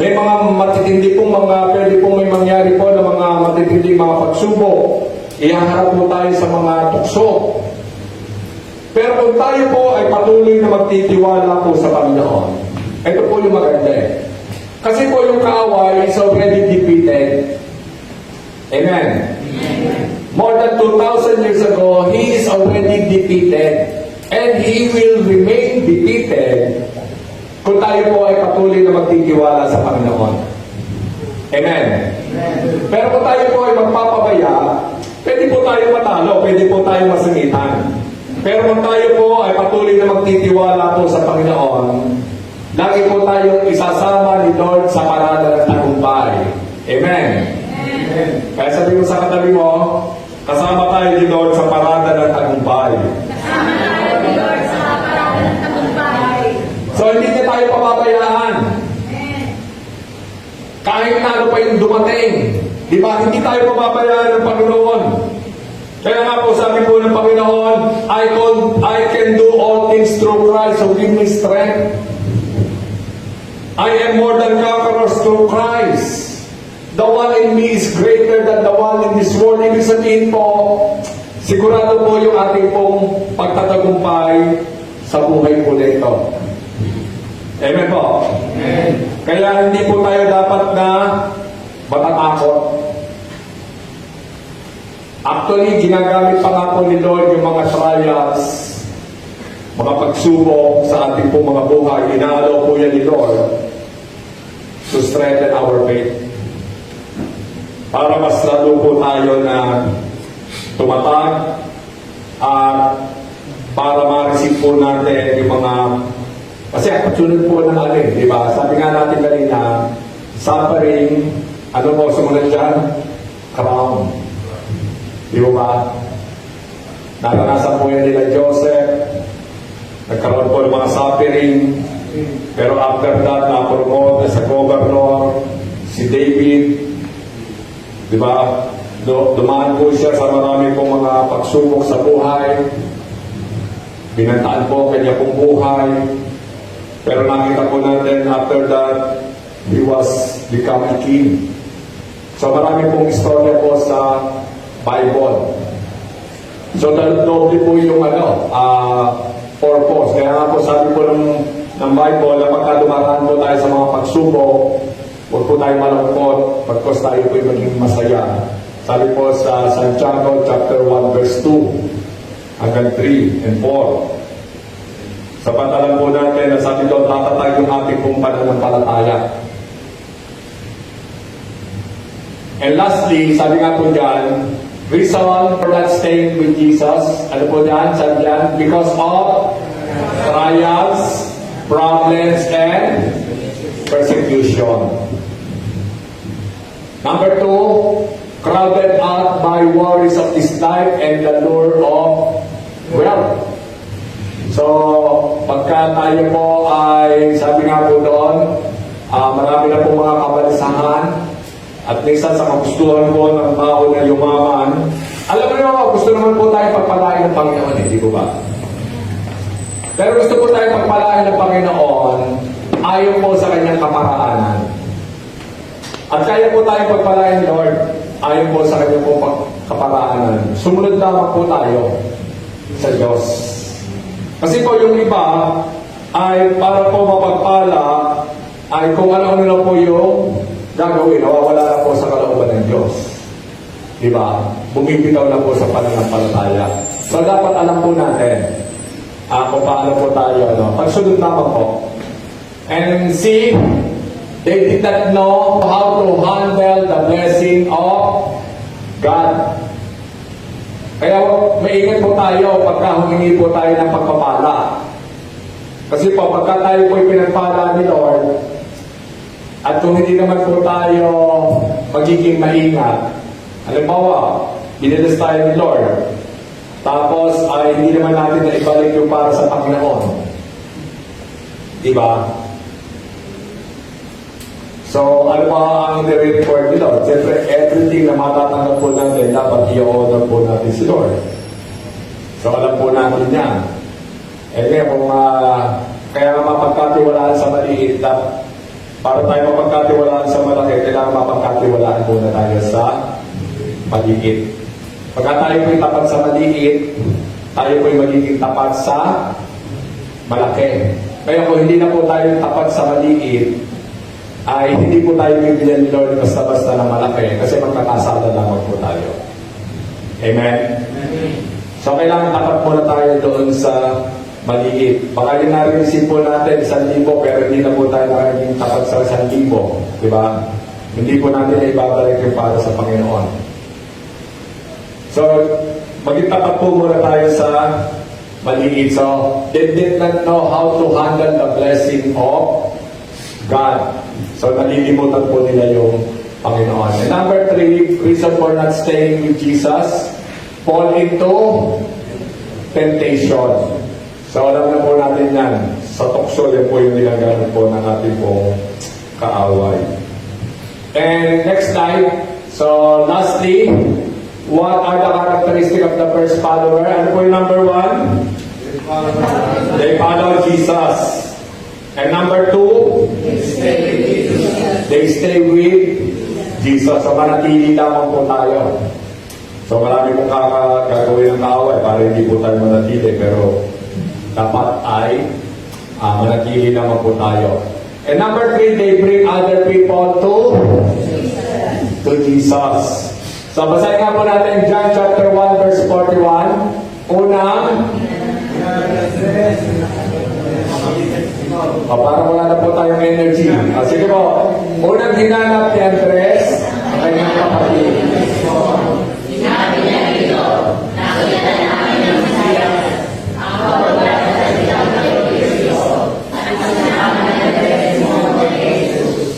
May mga matitindi pong pwede pong may mangyari po na mga matitindi mga pagsubok. Ihaharap po tayo sa mga tukso. Pero kung tayo po ay patuloy na magtitiwala po sa Panginoon, ito po yung maganda Kasi po yung kaaway is already defeated. Amen. More than 2,000 years ago, he is already defeated. And he will remain defeated kung tayo po ay patuloy na magtitiwala sa Panginoon. Amen. Pero kung tayo po ay magpapabaya, pwede po tayo matalo, pwede po tayo masingitan. Pero kung tayo po ay patuloy na magtitiwala po sa Panginoon, lagi po tayong isasama ni Lord sa parada ng tagumpay. Amen. Kaya sabi mo sa katabi mo, kasama tayo ni Lord sa parada ng tagumpay. Kasama tayo ni Lord sa parada ng tagumpay. So hindi niya tayo papabayaan. Kahit na ano pa yung dumating. Di ba? Hindi tayo papabayaan ng Panginoon. Kaya nga po sabi po ng Panginoon, I can do all things through Christ who gives me strength. I am more than conquerors through Christ. The one in me is greater than the one in this world. Ibig sabihin po, sigurado po yung ating pong pagtatagumpay sa buhay po nito. Amen po? Amen. Kaya hindi po tayo dapat na matatakot. Actually, ginagamit pa nga po ni Lord yung mga trials, mga pagsubok sa ating pong mga buhay. Inaalaw po yan ni Lord to strengthen our faith. Para mas lalo po tayo na tumatag at para ma-receive po natin yung mga kasi kasunod po ng di ba? Sabi nga natin kanina, suffering Ano po sumunod dyan? Crown. Di ba ba? Naranasan po yan nila Joseph. Nagkaroon po ng mga suffering. Pero after that, na-promote sa governor, si David. Di ba? Dumaan po siya sa marami pong mga pagsubok sa buhay. Binantaan po ang kanya pong buhay. Pero nakita po natin after that, he was become a king. So marami pong istorya po sa Bible. So doble po yung purpose. Kaya nga po sabi po ng Bible na pagka dumaraan po tayo sa mga pagsubok, huwag po tayo malungkot, pagkos tayo po maging masaya. Sabi po sa Santiago chapter 1 verse 2 hanggang 3 and 4. Sapantalan po natin na sabi doon, tatatag yung ating pong pananampalataya. And lastly, sabi nga po dyan, reason for not staying with Jesus, ano po dyan? Sabi dyan, because of trials, problems, and persecution. Number 2, crowded out by worries of this life and the lure of wealth. So, pagka tayo po ay, sabi nga po doon, marami na po mga kabalisahan at minsan sa kagustuhan po ng tao na yumaman. Alam mo naman, gusto naman po tayo pagpalain ng Panginoon, di ko ba? Pero gusto po tayo pagpalain ng Panginoon ayon po sa kanyang kaparaanan. At kaya po tayo pagpalain, Lord, ayon po sa kanyang po kaparaanan. Sumunod lamang po tayo sa Diyos. Kasi po yung iba ay para po mapagpala ay kung ano-ano na po yung gagawin, nawawala na po sa kalooban ng Diyos. Diba? Bumibitaw na po sa pananampalataya. So dapat alam po natin kung paano po tayo. Pagsunod naman po. And see, they did not know how to handle the blessing of God. Kaya maingat po tayo pagka humingi po tayo ng pagpapala. Kasi po, pagka tayo po pinagpala ni Lord, at kung hindi naman po tayo magiging maingat, halimbawa, binilis tayo ni Lord, tapos ay hindi naman natin na ibalik yung para sa Panginoon. Diba? So, ano pa ang i-report ni Lord? Siyempre, everything na matatanggap po natin, dapat i-order po natin si Lord. So, alam po natin yan. Eh, kung kaya nga mapagkatiwalaan sa maliit, para tayo mapagkatiwalaan sa malaki, kailangan mapagkatiwalaan po na tayo sa maliit. Pagka tayo po'y tapat sa maliit, tayo po'y magiging tapat sa malaki. Kaya kung hindi na po tayo tapat sa maliit, ay hindi po tayo bibigyan ni Lord basta-basta na malaki kasi magkakasala lamang po tayo. Amen? So, kailangan tapat muna tayo doon sa maliit. Baka yung narinisip po natin 1,000 pero hindi na po tayo naging tapat sa 1,000. Diba? Hindi po natin ibabalik yung para sa Panginoon. So, maging tapat po muna tayo sa maliit. So, they did not know how to handle the blessing of God. So, nalilimutan po nila yung Panginoon. And number 3, reason for not staying with Jesus, fall into temptation. So, alam na po natin yan. Sa tukso, yan po yung nilagamit po ng ating pong kaaway. And next slide. So, lastly, what are the characteristics of the first follower? Ano po yung number 1? They follow Jesus. And number 2, they stay with Jesus. So, manatili lamang po tayo. So, marami pong gagawin ng kaaway para hindi po tayo manatili. Pero, dapat ay manatili lamang po tayo. And number 3, they bring other people to Jesus. So, basahin nga po natin John chapter 1 verse 41. Unang, para wala na po tayong energy. Sige po. Unang hinanap ni Andres, kanyang kapatid. Sinabi niya dito, nakita namin ang Mesiyas, ang pagbabalatagdaw ng Diyos, at ang kasama ng testimonyo ni Jesus.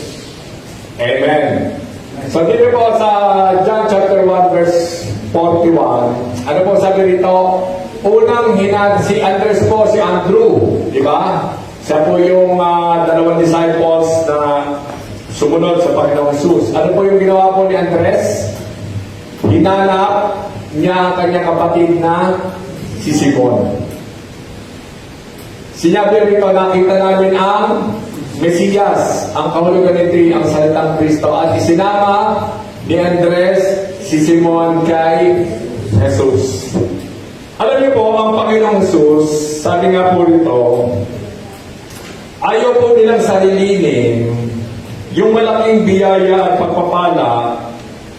Amen. ano po sabi rito? Unang si Andres po, si Andrew, di ba? Siya po yung dalawang disciples na sumunod sa Panginoong Jesus. Ano po yung ginawa po ni Andres? Hinanap niya ang kanyang kapatid na si Simon. Sinabi rito, nakita namin ang Mesiyas, ang kahulugan nito ang salitang Kristo, at isinama ni Andres si Simon kay Jesus. Alam niyo po, ang Panginoong Jesus, sabi nga po rito, ayaw po nilang sarilinin yung malaking biyaya at pagpapala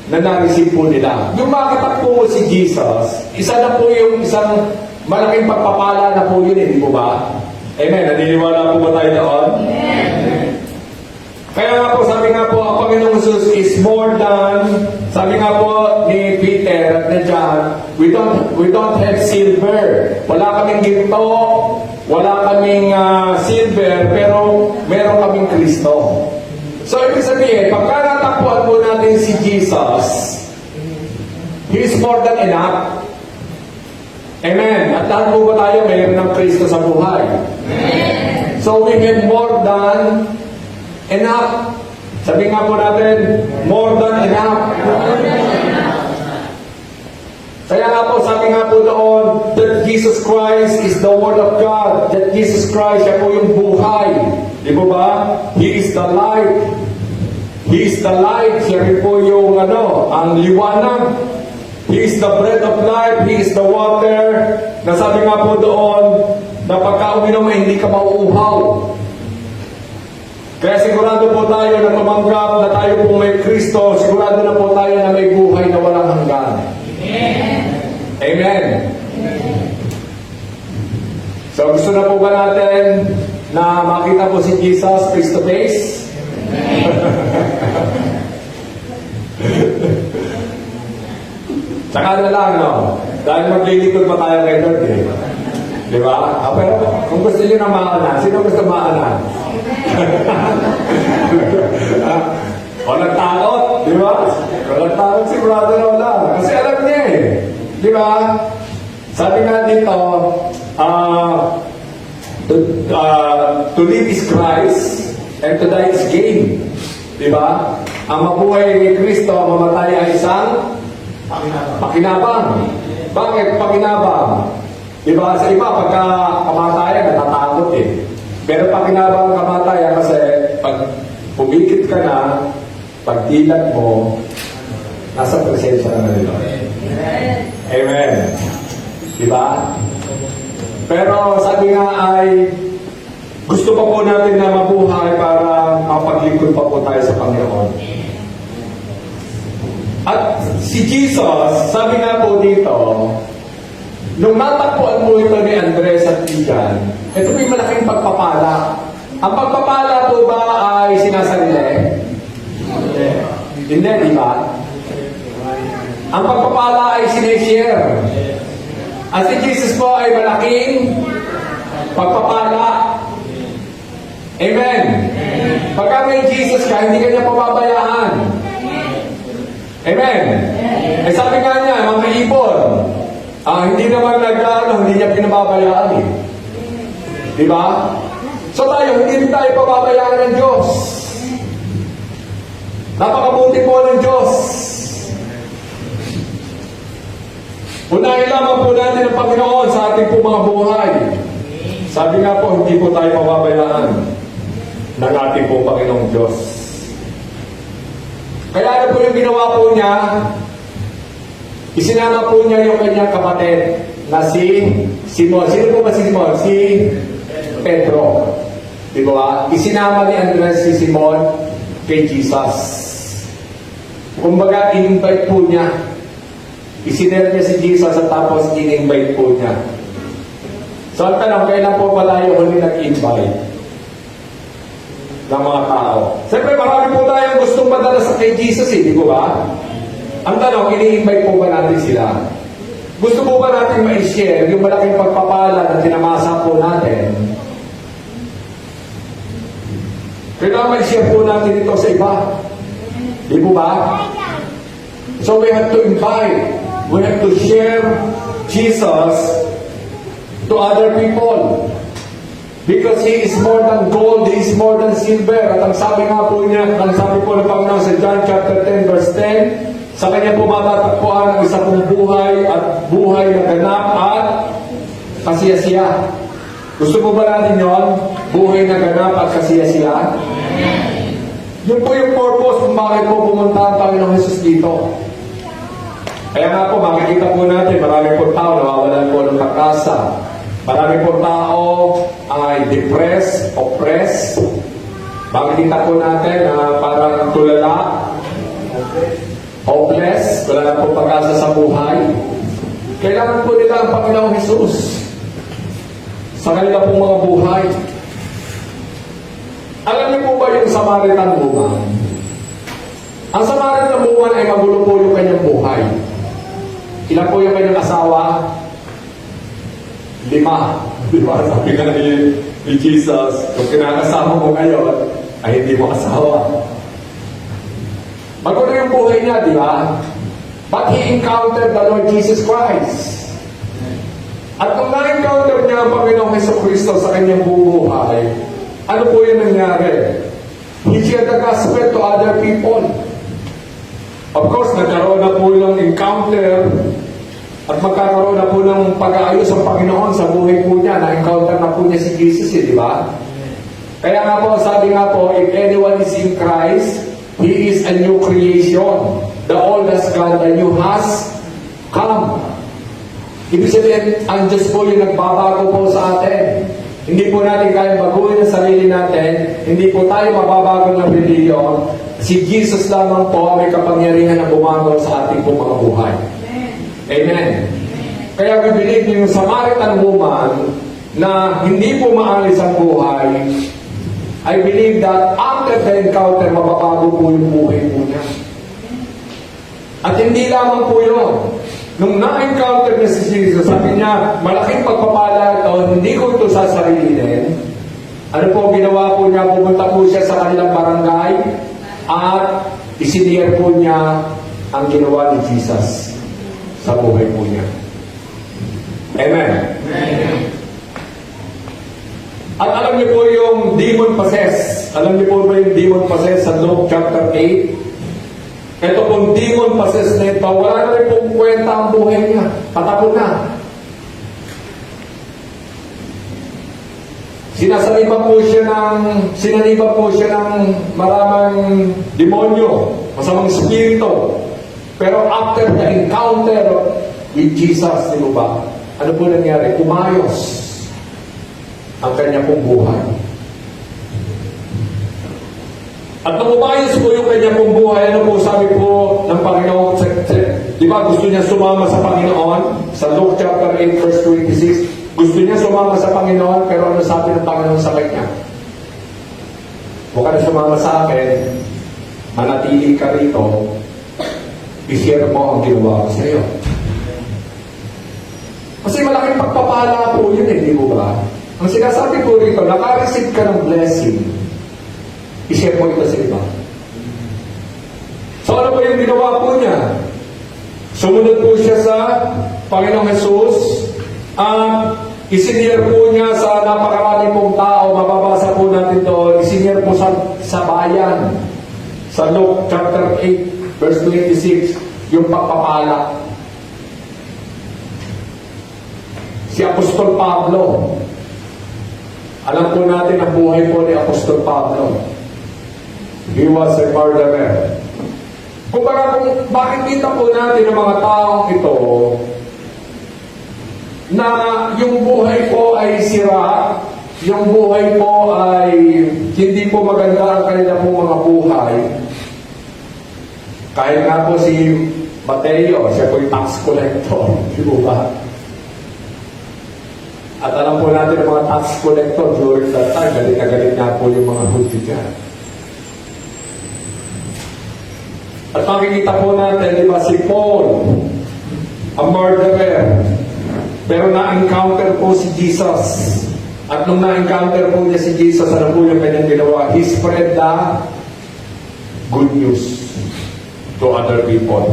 na na-receive po nila. Yung makatakbo mo si Jesus, isa na po yung isang malaking pagpapala na po yun, hindi po ba? Amen. Naniniwala po ba tayo doon? Amen. Kaya nga po, sabi nga po, ang Panginoong Jesus is more than, sabi nga po ni Peter at ni John, we don't have silver. Wala kaming ginto, wala kaming silver, pero meron kaming Kristo. So, ibig sabihin, pagka natakbuhan po natin si Jesus, He is more than enough. Amen. At lahat po ba tayo mayroon ng Kristo sa buhay? Amen. So, we have more than enough. Sabi nga po natin, more than enough. Kaya nga po, sabi nga po doon, that Jesus Christ is the Word of God. That Jesus Christ, siya po yung buhay. Di ba ba? He is the light. He is the light. Siya rin po yung ang liwanag. He is the bread of life. He is the water. Nasabi nga po doon, na pagka uminom ay hindi ka mauuhaw. Kaya sigurado po tayo na mamanggap na tayo po may Kristo. Sigurado na po tayo na may buhay na walang hanggan. Amen. Amen. So gusto na po ba natin na makita po si Jesus face to face? Tsaka na lang, no? Dahil maglilikod pa tayo kay Lord, eh. Di ba? Pero kung gusto nyo na maanan, sino gusto maanan? Walang takot, di ba? Walang takot si brother na wala. Kasi alam niya eh. Di ba? Sabi nga dito, to live is Christ and to die is gain. Di ba? Ang mabuhay ni Kristo, mamatay ay isang pakinabang. Bakit pakinabang? Diba? Sa iba, pagka kamatayan, natatakot eh. Pero pakinabang kamatayan kasi pag pumikit ka na, pag dilat mo, nasa presensya ka na nila. Amen. Diba? Pero sabi nga ay, gusto pa po natin na mabuhay para mapaglingkod pa po tayo sa Panginoon. At si Jesus, sabi nga po dito, nung natakbuhan po ito ni Andres at John, ito may malaking pagpapala. Ang pagpapala po ba ay sinasarili? Hindi, di ba? Ang pagpapala ay sinishare. At si Jesus po ay malaking pagpapala. Amen. Pagka may Jesus ka, hindi ka niya pababayaan. Amen. Eh sabi nga niya, mga ibon, hindi naman hindi niya pinababayaan eh. Di ba? So tayo, hindi rin tayo pababayaan ng Diyos. Napakabuti po ng Diyos. Unahin lamang po natin ang Panginoon sa ating po mga buhay. Sabi nga po, hindi po tayo pababayaan ng ating po Panginoong Diyos. Kaya ano po yung ginawa po niya? Isinama po niya yung kanyang kapatid na si Simon. Sino po ba si Simon? Si Pedro. Di ba? Isinama ni Andres si Simon kay Jesus. Kumbaga, in-invite po niya. Isinare niya si Jesus at tapos in-invite po niya. So, ang tanong, kailan po pala yung huli nag-invite ng mga tao? Siyempre, marami po tayong gustong madala sa kay Jesus, eh, di po ba? Ang tanong, ini-invite po ba natin sila? Gusto po ba natin ma-share yung malaking pagpapala na tinamasa po natin? Kailangan ma-share po natin ito sa iba. Di po ba? So we have to invite. we have to share Jesus to other people. Because He is more than gold, He is more than silver. At ang sabi nga po niya, ang sabi po ng Panginoon sa John chapter 10 verse 10, sa Kanya po matatagpuan ang isa pong buhay at buhay na ganap at kasiyasiya. Gusto po ba natin yon? Buhay na ganap at kasiyasiya? Yun po yung purpose kung bakit po pumunta ang Panginoong Jesus dito. Kaya nga po, makikita po natin, marami po tao nawawalan po ng kakasa. Marami po tao ay depressed, oppressed. Makikita po natin na parang tulala, hopeless, wala na po pag-asa sa buhay. Kailangan po nila ang Panginoong Jesus sa kanila pong mga buhay. Alam niyo po ba yung Samaritan woman? Ang Samaritan woman ay magulo po yung kanyang buhay. Ilan po yung kanyang asawa? 5. Di ba? Sabi nga ni Jesus, kung kinakasama mo ngayon, ay hindi mo asawa. Magulo yung buhay niya, di ba? But he encountered the Lord Jesus Christ. At nung na-encounter niya ang Panginoong Jesucristo sa kanyang buhay, ano po yung nangyari? He shared the gospel to other people. Of course, nagkaroon na po ng encounter at magkakaroon na po ng pag-aayos ang Panginoon sa buhay po niya. Na-encounter na po niya si Jesus, di ba? Kaya nga po, sabi nga po, if anyone is in Christ, he is a new creation. The old has gone, the new has come. Ibig sabihin, ang Diyos po yung nagbabago po sa atin. Hindi po natin kaya baguhin ang sarili natin. Hindi po tayo mababago ng reliyon. Si Jesus lamang po may kapangyarihan na bumago sa ating po mga buhay. Amen. Kaya we believe yung Samaritan woman na hindi po maalis ang buhay, I believe that after the encounter, mababago po yung buhay po niya. At hindi lamang po yun. Nung na-encounter niya si Jesus, sabi niya, malaking pagpapala ito, hindi ko ito sasarilinin. Ano po ginawa po niya? Pumunta po siya sa kanilang barangay at isiniyar po niya ang ginawa ni Jesus sa buhay po niya. Amen. Amen. At alam niyo po yung demon possessed. Alam niyo po ba yung demon possessed sa Luke chapter 8? Ito pong demon possessed na ito, wala na rin pong kwenta ang buhay niya. Patapon na. Sinaniba po siya ng maraming demonyo, masamang spirito. Pero after the encounter with Jesus, di ba? Ano po nangyari? Umayos ang kanya pong buhay. At nung umayos po yung kanya pong buhay, ano po sabi po ng Panginoon? Di ba gusto niya sumama sa Panginoon? Sa Luke chapter 8 verse 26, gusto niya sumama sa Panginoon, pero ano sabi ng Panginoon sa kanya? Huwag ka na sumama sa akin, manatili ka rito, i-share mo ang ginawa ko sa iyo. Kasi malaking pagpapala po yun di ba? Ang sinasabi ko rito, naka-receive ka ng blessing, i-share mo ito sa iba. So ano po yung ginawa po niya? Sumunod po siya sa Panginoong Jesus at isinyer po niya sa napakarami pong tao. Mababasa po natin doon, isinyer po sa bayan sa Luke chapter 8 verse 26, yung pagpapala. Si Apostol Pablo, alam po natin ang buhay po ni Apostol Pablo. He was a murderer. Kung bakit kita po natin ang mga taong ito na yung buhay po ay sira, yung buhay po ay hindi po maganda ang kanila pong mga buhay. Kahit nga po si Mateo, siya po yung tax collector, di ba? At alam po natin ang mga tax collector during that time, galit na galit nga po yung mga Hudyo dyan. At makikita po natin, di ba, si Paul, a murderer, pero na-encounter po si Jesus. At nung na-encounter po niya si Jesus, ano po yung kanyang ginawa? He spread the good news to other people.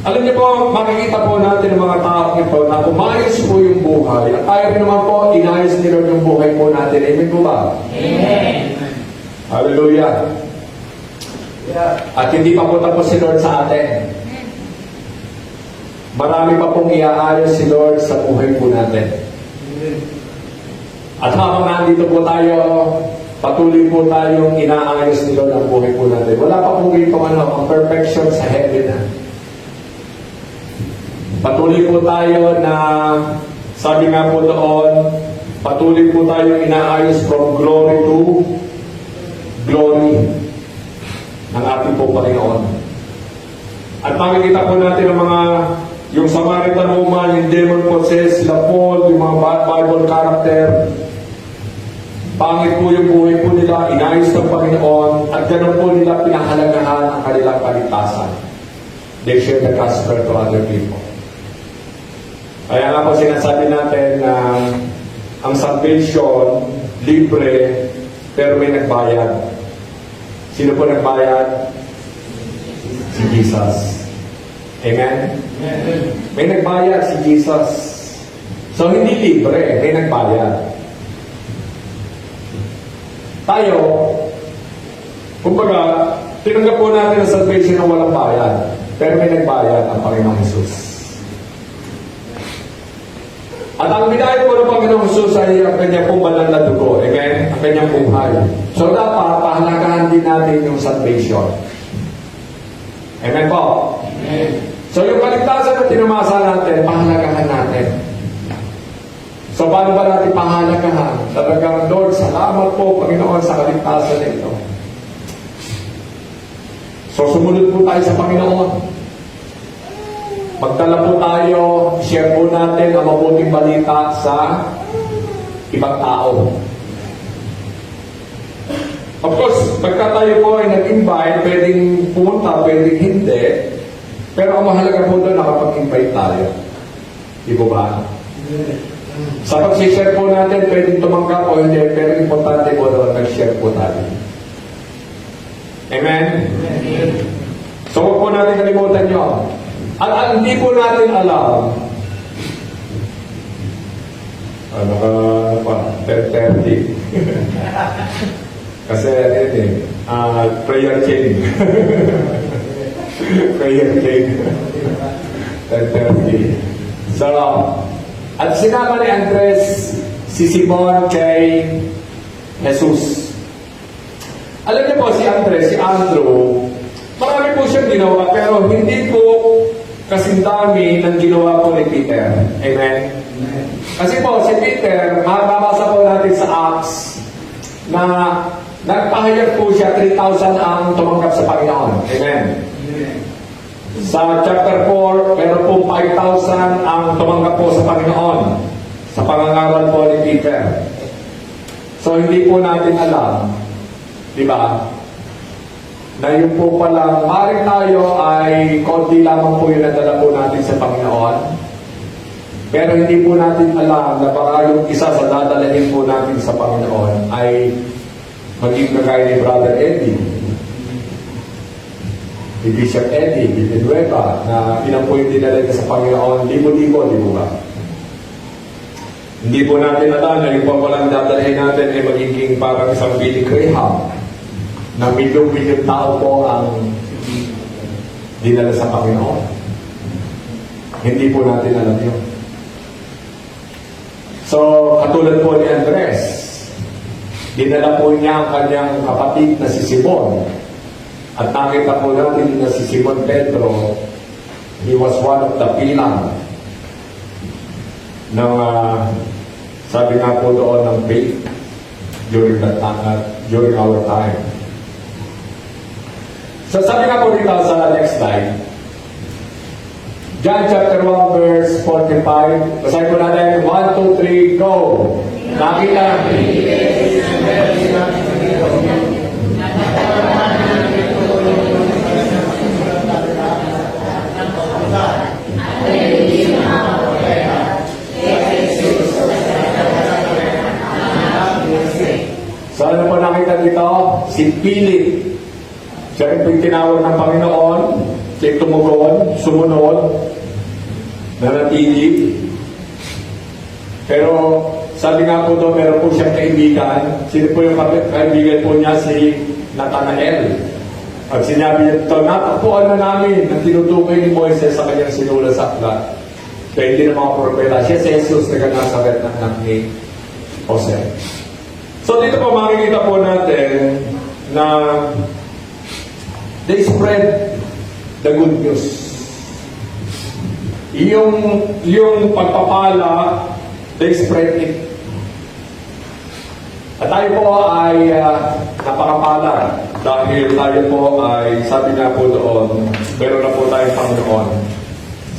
Alam niyo po, makikita po natin ng mga tao ito na umayos po yung buhay. At tayo rin naman po, inayos ni Lord yung buhay po natin. Amen po ba? Amen. Hallelujah. At hindi pa po tapos si Lord sa atin. Marami pa pong iaayos si Lord sa buhay po natin. At habang nandito po tayo, patuloy po tayong inaayos ni Lord ang buhay po natin. Wala pa po ganito ang perfection sa heaven na. Patuloy po tayo na, sabi nga po doon, patuloy po tayong inaayos from glory to glory ng ating po Panginoon. At makikita po natin ang mga, yung Samaritan woman, yung demon possessed, sila Paul, yung mga Bible character, pangit po yung buhay po nila, inayos ng Panginoon, at ganun po nila pinahalagahan ang kanilang kaligtasan. They share the gospel to other people. Kaya nga po sinasabi natin na ang salvation, libre, pero may nagbayad. Sino po nagbayad? Si Jesus. Amen? May nagbayad si Jesus. So, hindi libre, may nagbayad. Tayo, kumbaga, tinanggap po natin ang salvation ng walang bayad, pero may nagbayad ang Panginoong Jesus. At ang binayad po ng Panginoong Jesus ay ang kanyang pong banal na dugo. Amen? Ang kanyang buhay. So dapat, pahalagahan din natin yung salvation. Amen po? Amen. So yung kaligtasan na tinamasa natin, pahalagahan natin. So paano ba natin pahalagahan? Talagang, Lord, salamat po, Panginoon, sa kaligtasan na ito. So sumunod po tayo sa Panginoon. Magdala po tayo, share po natin ang mabuting balita sa ibang tao. Of course, pagka tayo po ay nag-invite, pwedeng pumunta, pwedeng hindi. Pero ang mahalaga po doon, nakapag-invite tayo. Di po ba? Sa pag-share po natin, pwedeng tumanggap o hindi, pero importante po doon, nag-share po tayo. Amen? So, huwag po natin kalimutan nyo. At hindi po natin alam, naka 10:30. Kasi prayer chain. Prayer chain. 10:30. So, at sinama ni Andres si Simon kay Jesus. Alam niyo po si Andres, si Andrew, marami po siyang ginawa, pero hindi po kasing dami ng ginawa po ni Peter. Amen? Kasi po, si Peter, mababasa po natin sa Acts, na nagpahayag po siya, 3,000 ang tumanggap sa Panginoon. Amen? Sa chapter 4, meron po 5,000 ang tumanggap po sa Panginoon, sa pangangaral po ni Peter. So, hindi po natin alam, di ba? Na yung po palang maaaring tayo ay konti lamang po yung nadala po natin sa Panginoon. Pero hindi po natin alam na baka yung isa sa dadalahin po natin sa Panginoon ay maging kagaya ni Brother Eddie, ni Bishop Eddie, ni Villanueva, na ilang po yung dinala niya sa Panginoon, libo-libo, di po ba? Hindi po natin alam na yung po palang dadalahin natin ay magiging parang isang Billy Graham, na milyong-milyong tao po ang dinala sa Panginoon. Hindi po natin alam yun. So, katulad po ni Andres, dinala po niya ang kanyang kapatid na si Simon. At nakita po natin na si Simon Pedro, he was one of the pilang ng, sabi nga po doon, ng faith during our time. So sabi nga po dito sa next slide, John chapter 1 verse 45, basahin po natin, 1, 2, 3, go! Nakita. So ano po nakita dito? Si Philip. Siya rin po yung tinawag ng Panginoon Siya'y tumugon, sumunod, nanatili. Pero sabi nga po doon, meron po siyang kaibigan. Sino po yung kaibigan po niya? Si Nathanael. At sinabi niya ito, natagpuan na namin ang tinutukoy ni Moises sa kanyang sinulat sa aklat. Kaya hindi na mga propeta. Siya si Jesus na Nazaret ng anak ni Jose. So dito po makikita po natin na they spread the good news. Yung pagpapala, they spread it. At tayo po ay napakapala dahil tayo po ay, sabi nga po doon, meron na po tayong Panginoon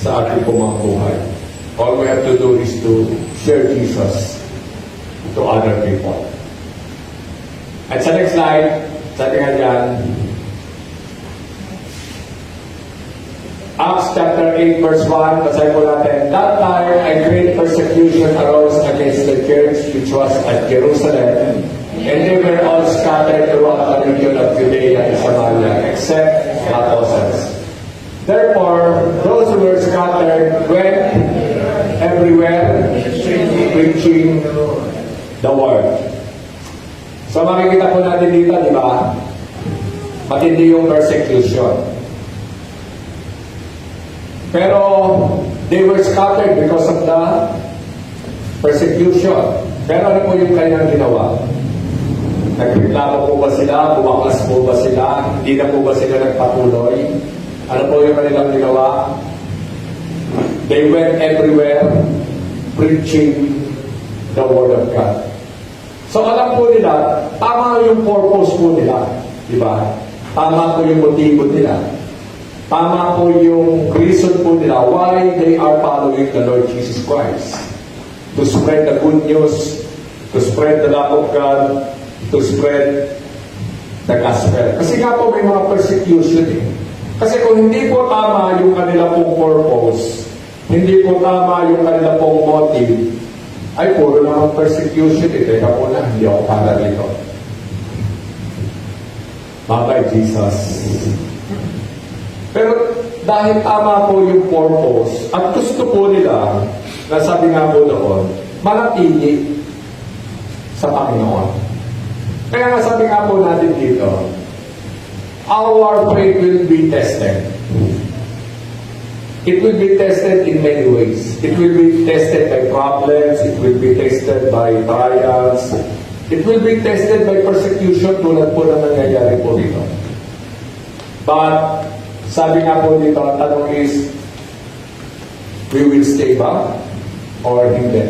sa ating po mga buhay. All we have to do is to share Jesus to other people. At sa next slide, sabi nga dyan, Acts chapter 8 verse 1, basahin po natin, that time a great persecution arose against the church which was at Jerusalem, and they were all scattered throughout the region of Judea and Samaria, except the apostles. Therefore, those who were scattered went everywhere preaching the word. So makikita po natin dito, di ba? Matindi yung persecution. Pero they were scattered because of the persecution. Pero ano po yung kanilang ginawa? Nagreklamo po ba sila? Bumaklas po ba sila? Hindi na po ba sila nagpatuloy? Ano po yung kanilang ginawa? They went everywhere preaching the Word of God. So alam po nila, tama yung purpose po nila. Diba? Tama po yung motibo nila. Tama po yung reason po nila why they are following the Lord Jesus Christ. To spread the good news, to spread the love of God, to spread the gospel. Kasi nga po may mga persecution eh. Kasi kung hindi po tama yung kanila pong purpose, hindi po tama yung kanila pong motive, ay puro naman persecution eh. Teka po na, hindi ako para dito. Bye-bye, Jesus. Pero dahil tama po yung purpose at gusto po nila, na sabi nga po doon, manatili sa Panginoon. Kaya nga sabi nga po natin dito, our faith will be tested. It will be tested in many ways. It will be tested by problems. It will be tested by trials. It will be tested by persecution tulad po na nangyayari po dito. But sabi nga po dito, ang tanong is, we will stay ba? Or hindi?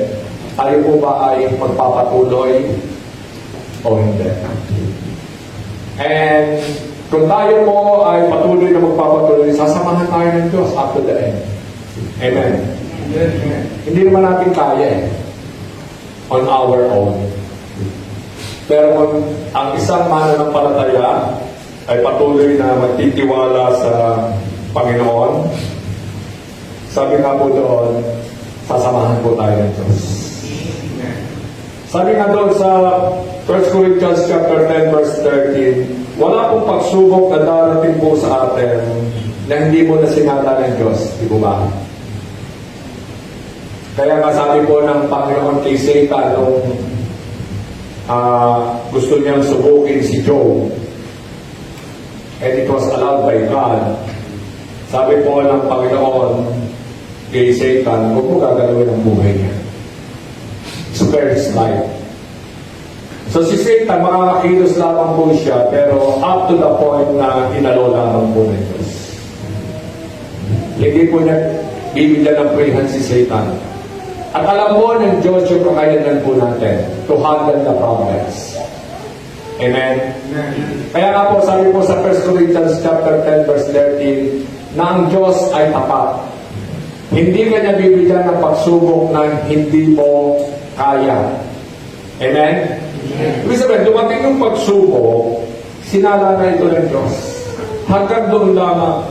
Tayo po ba ay magpapatuloy? O hindi? And kung tayo po ay patuloy na magpapatuloy, sasamahan tayo ng Diyos up to the end. Amen? Amen. Hindi naman natin kaya eh. On our own. Pero kung ang isang mananampalataya ay patuloy na magtitiwala sa Panginoon, sabi nga po doon, sasamahan po tayo ng Diyos. Sabi nga doon sa 1 Corinthians chapter 10 verse 13, wala pong pagsubok na darating po sa atin na hindi mo na sinala ng Diyos. Di ba ba? Kaya nga sabi po ng Panginoon kay Satan nung gusto niyang subukin si Job, and it was allowed by God. Sabi po ng Panginoon kay Satan, huwag mo gagalawin ang buhay niya. Spare his life. So si Satan, makakakilos lamang po siya, pero up to the point na inalo lamang po ng Diyos. Hindi po niya bibigyan ng purihan si Satan. At alam po ng Diyos yung kakayanan po natin to handle the problems. Amen? Kaya nga po, sabi po sa 1 Corinthians chapter 10 verse 13, na ang Diyos ay tapat. Hindi ka niya bibigyan ng pagsubok na hindi mo kaya. Amen? Ibig sabihin, dumating yung pagsubok, sinala na ito ng Diyos. Hanggang doon lamang.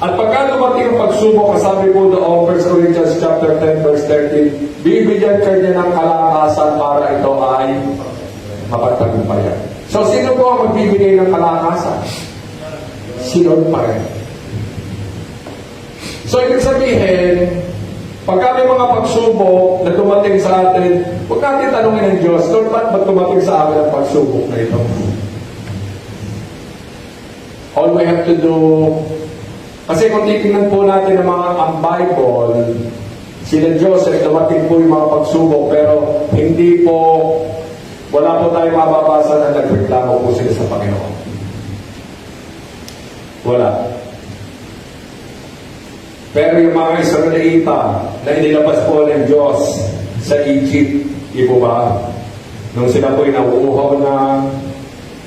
At pagka dumating ang pagsubok, kasabi po doon, 1 Corinthians chapter 10 verse 13, bibigyan ka niya ng kalakasan para ito ay mapagtagumpayan. So, sino po ang magbibigay ng kalakasan? si Lord pa rin. So, ibig sabihin, pagka may mga pagsubok na dumating sa atin, huwag natin tanongin ng Diyos, Lord, ba't dumating sa amin ang pagsubok na ito? All we have to do, kasi kung titignan po natin ang Bible, sila Joseph, dumating po yung mga pagsubok, pero hindi po, wala po tayong mababasa na nagreklamo po sila sa Panginoon. Wala. Pero yung mga Israelita na inilabas po ng Diyos sa Egypt, di po ba? Nung sila po ay nauuhaw na,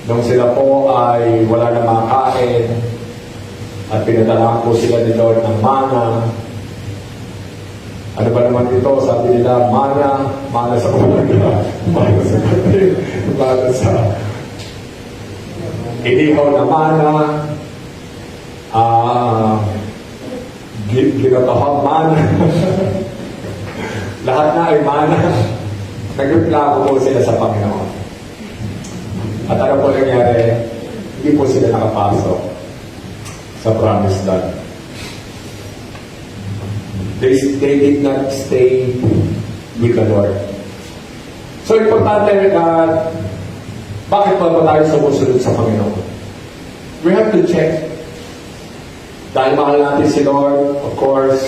nung sila po ay wala na makain, at pinadala po sila ni Lord ng mana. Ano ba naman ito? Sabi nila, mana sa umaga, mana sa gabi, mana sa inihaw na mana, ginatahang mana. Lahat na ay mana. Nagreklamo po sila sa Panginoon. At ano po nangyari? Hindi po sila nakapasok sa promised land. They did not stay with the Lord. So, importante na bakit pa tayo sumusunod sa Panginoon? We have to check. Dahil mahal natin si Lord, of course.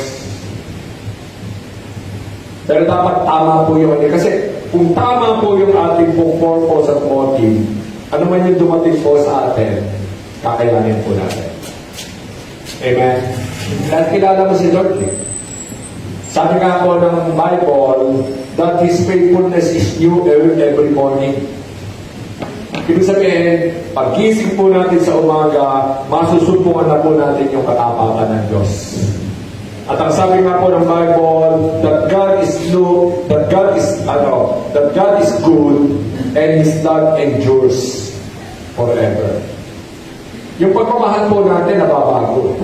Pero dapat tama po yun. Kasi kung tama po yung ating pong purpose at motive, ano man yung dumating po sa atin, kakayanin po natin. Amen? Dahil kilala mo si Lord, sabi nga po ng Bible, that His faithfulness is new every morning. Ibig sabihin, pag-gising po natin sa umaga, masusubukan na po natin yung katapatan ng Diyos. At ang sabi nga po ng Bible, that God is good and His love endures forever. Yung pagmamahal po natin nababago.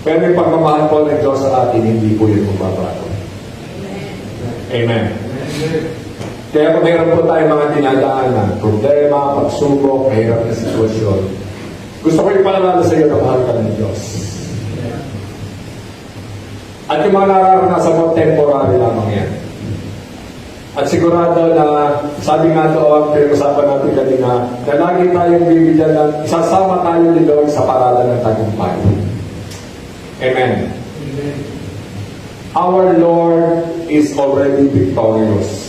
Pero yung pagmamahal po ng Diyos sa atin, hindi po yun mababago. Amen. Kaya kung mayroon po tayong mga dinadaanan, problema, pagsubok, mahirap na sitwasyon, gusto ko ipaalala sa iyo na mahal ka ng Diyos. At yung mga nararanasan mo, temporary lamang yan. At sigurado na, sabi nga doon, pinag-usapan natin kanina, na lagi tayong bibigyan ng, isasama tayo ni Lord sa paralan ng tagumpay. Amen. Our Lord is already victorious.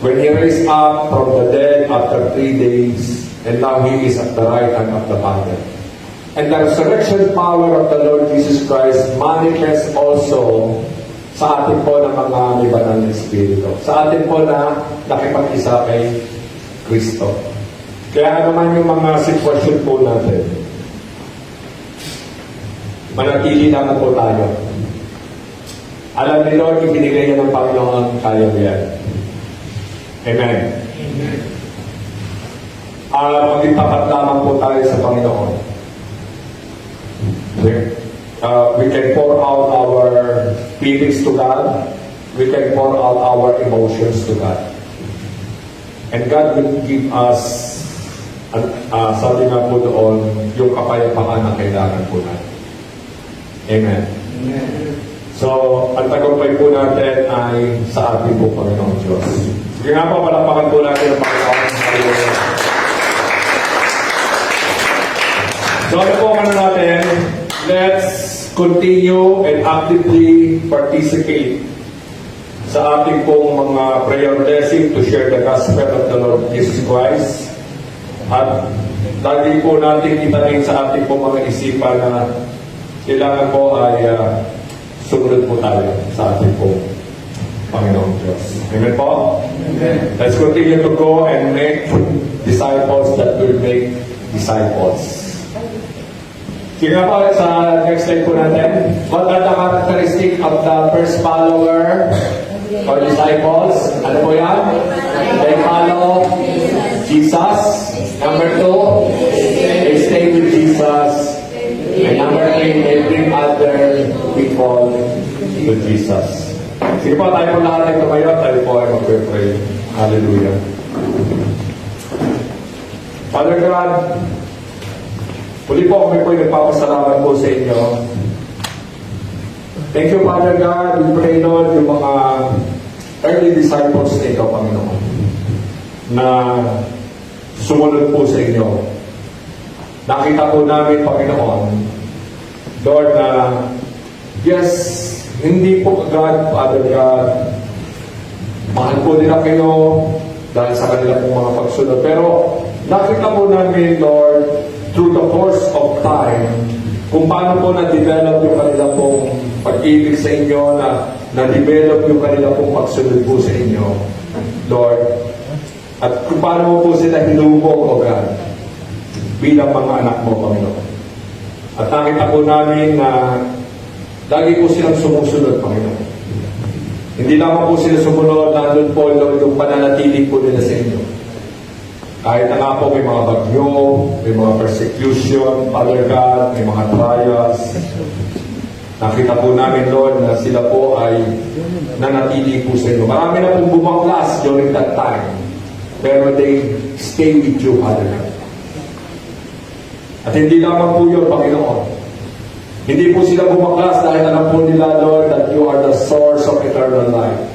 When He raised up from the dead after 3 days, and now He is at the right hand of the Father. And the resurrection power of the Lord Jesus Christ manifests also sa atin po ng mga may banal na Espiritu. Sa atin po na nakipag-isa kay Kristo. Kaya naman yung mga sitwasyon po natin, manatili naman po tayo. Alam ni Lord, ibinigay niya ng Panginoon, kaya mo yan. Amen. Maging tapat lamang po tayo sa Panginoon. We can pour out our feelings to God. We can pour out our emotions to God. And God will give us, sabi nga po doon, yung kapayapaan na kailangan po natin. Amen. So, ang tagumpay po natin ay sa ating po Panginoon Diyos. Sige nga po, palakpakan po natin ang Panginoon. So, ano po ano natin? Let's continue and actively participate sa ating pong mga prayer blessing to share the gospel of the Lord Jesus Christ. At lagi po natin itanin sa ating pong mga isipan na kailangan po ay sumunod po tayo sa ating pong Panginoon Diyos. Amen po? Amen. Let's continue to go and make disciples that will make disciples. Sige nga po, sa next slide po natin. What are the characteristics of the first follower or disciples? Ano po yan? They follow Jesus. Number 2, they stay with Jesus. And number 3, they bring other people to Jesus. Sige po, tayo po lahat ay tumayo. Tayo po ay mag-pray. Hallelujah. Father God, Muli po kami po ay nagpapasalamat po sa inyo. Thank you, Father God. We pray, Lord, yung mga early disciples na ito, Panginoon, na sumunod po sa inyo. Nakita po namin, Panginoon, Lord, na yes, hindi po agad, Father God, mahal po nila kayo dahil sa kanila pong mga pagsunod. Pero nakita po namin, Lord, through the course of time, kung paano po na-develop yung kanila pong pag-ibig sa inyo, na-develop yung kanila pong pagsunod po sa inyo, Lord. At kung paano po sila hinubog, O God, bilang mga anak mo, Panginoon. At nakita po namin na lagi po silang sumusunod, Panginoon. Hindi naman po sila sumunod, nandun po, Lord, yung pananatili po nila sa inyo. Kahit na nga po may mga bagyo, may mga persecution, Father God, may mga trials. Nakita po namin, Lord, na sila po ay nanatili po sa inyo. Marami na pong bumanglas during that time. Pero they stay with you, Father God. At hindi lamang po yun, Panginoon. Hindi po sila bumanglas dahil alam po nila, Lord, that you are the source of eternal life.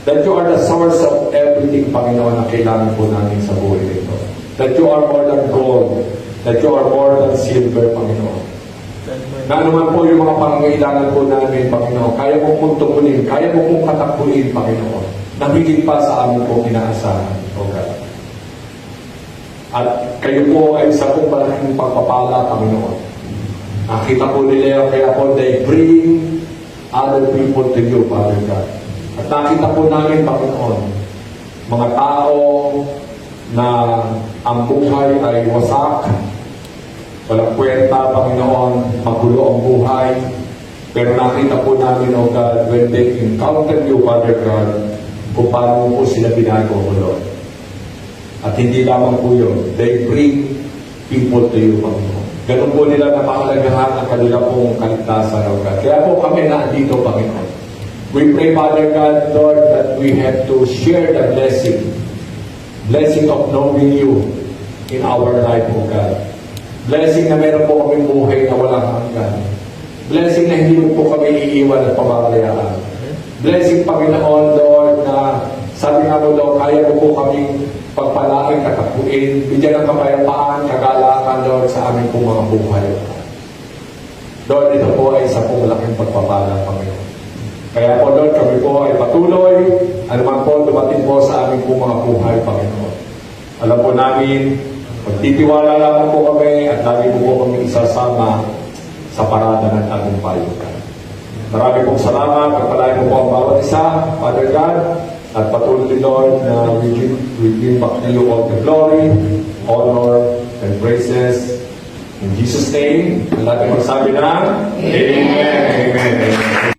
That you are the source of everything, Panginoon, na kailangan po namin sa buhay nito. That you are more than gold. That you are more than silver, Panginoon. Na naman po yung mga pangangailangan po namin, Panginoon, kaya mo pong tukunin, kaya mo pong katakbuhin, Panginoon, na higit pa sa amin po inaasahan, O God. At kayo po ay isa pong malaking pagpapala, Panginoon. Nakita po nila, kaya po they bring other people to you, Father God. At nakita po namin, Panginoon, mga tao na ang buhay ay wasak, walang kwenta, Panginoon, magulo ang buhay. Pero nakita po namin, O God, when they encounter you, Father God, kung paano po sila binago, O Lord. At hindi lamang po yun, they bring people to you, Panginoon. Ganun po nila na mahalagahan ang kanila pong kaligtasan, O God. Kaya po kami nandito, Panginoon. We pray, Father God, Lord, that we have to share the blessing of knowing you in our life, O God. Blessing na meron po kaming buhay na walang hanggan. Blessing na hindi mo po kami iiwan at pamamayaan. Blessing, Panginoon, Lord, na sabi nga mo, Lord, kaya mo po kaming pagpalain, katapuin, bigyan ng kapayapaan, kagalakan, Lord, sa aming pong mga buhay. Lord, ito po ay isa pong malaking pagpapala, Panginoon. Kaya po, Lord, kami po ay patuloy, anuman po dumating po sa aming pong mga buhay, Panginoon. Alam po namin, magtitiwala lamang po kami at lagi po kami isasama sa parada ng aming payukan. Marami pong salamat, pagpalain mo po ang bawat isa, Father God, at patuloy, Lord, na we give back to you all the glory, honor, and praises. In Jesus' name, ang lahat magsabi na, Amen. Amen. Amen.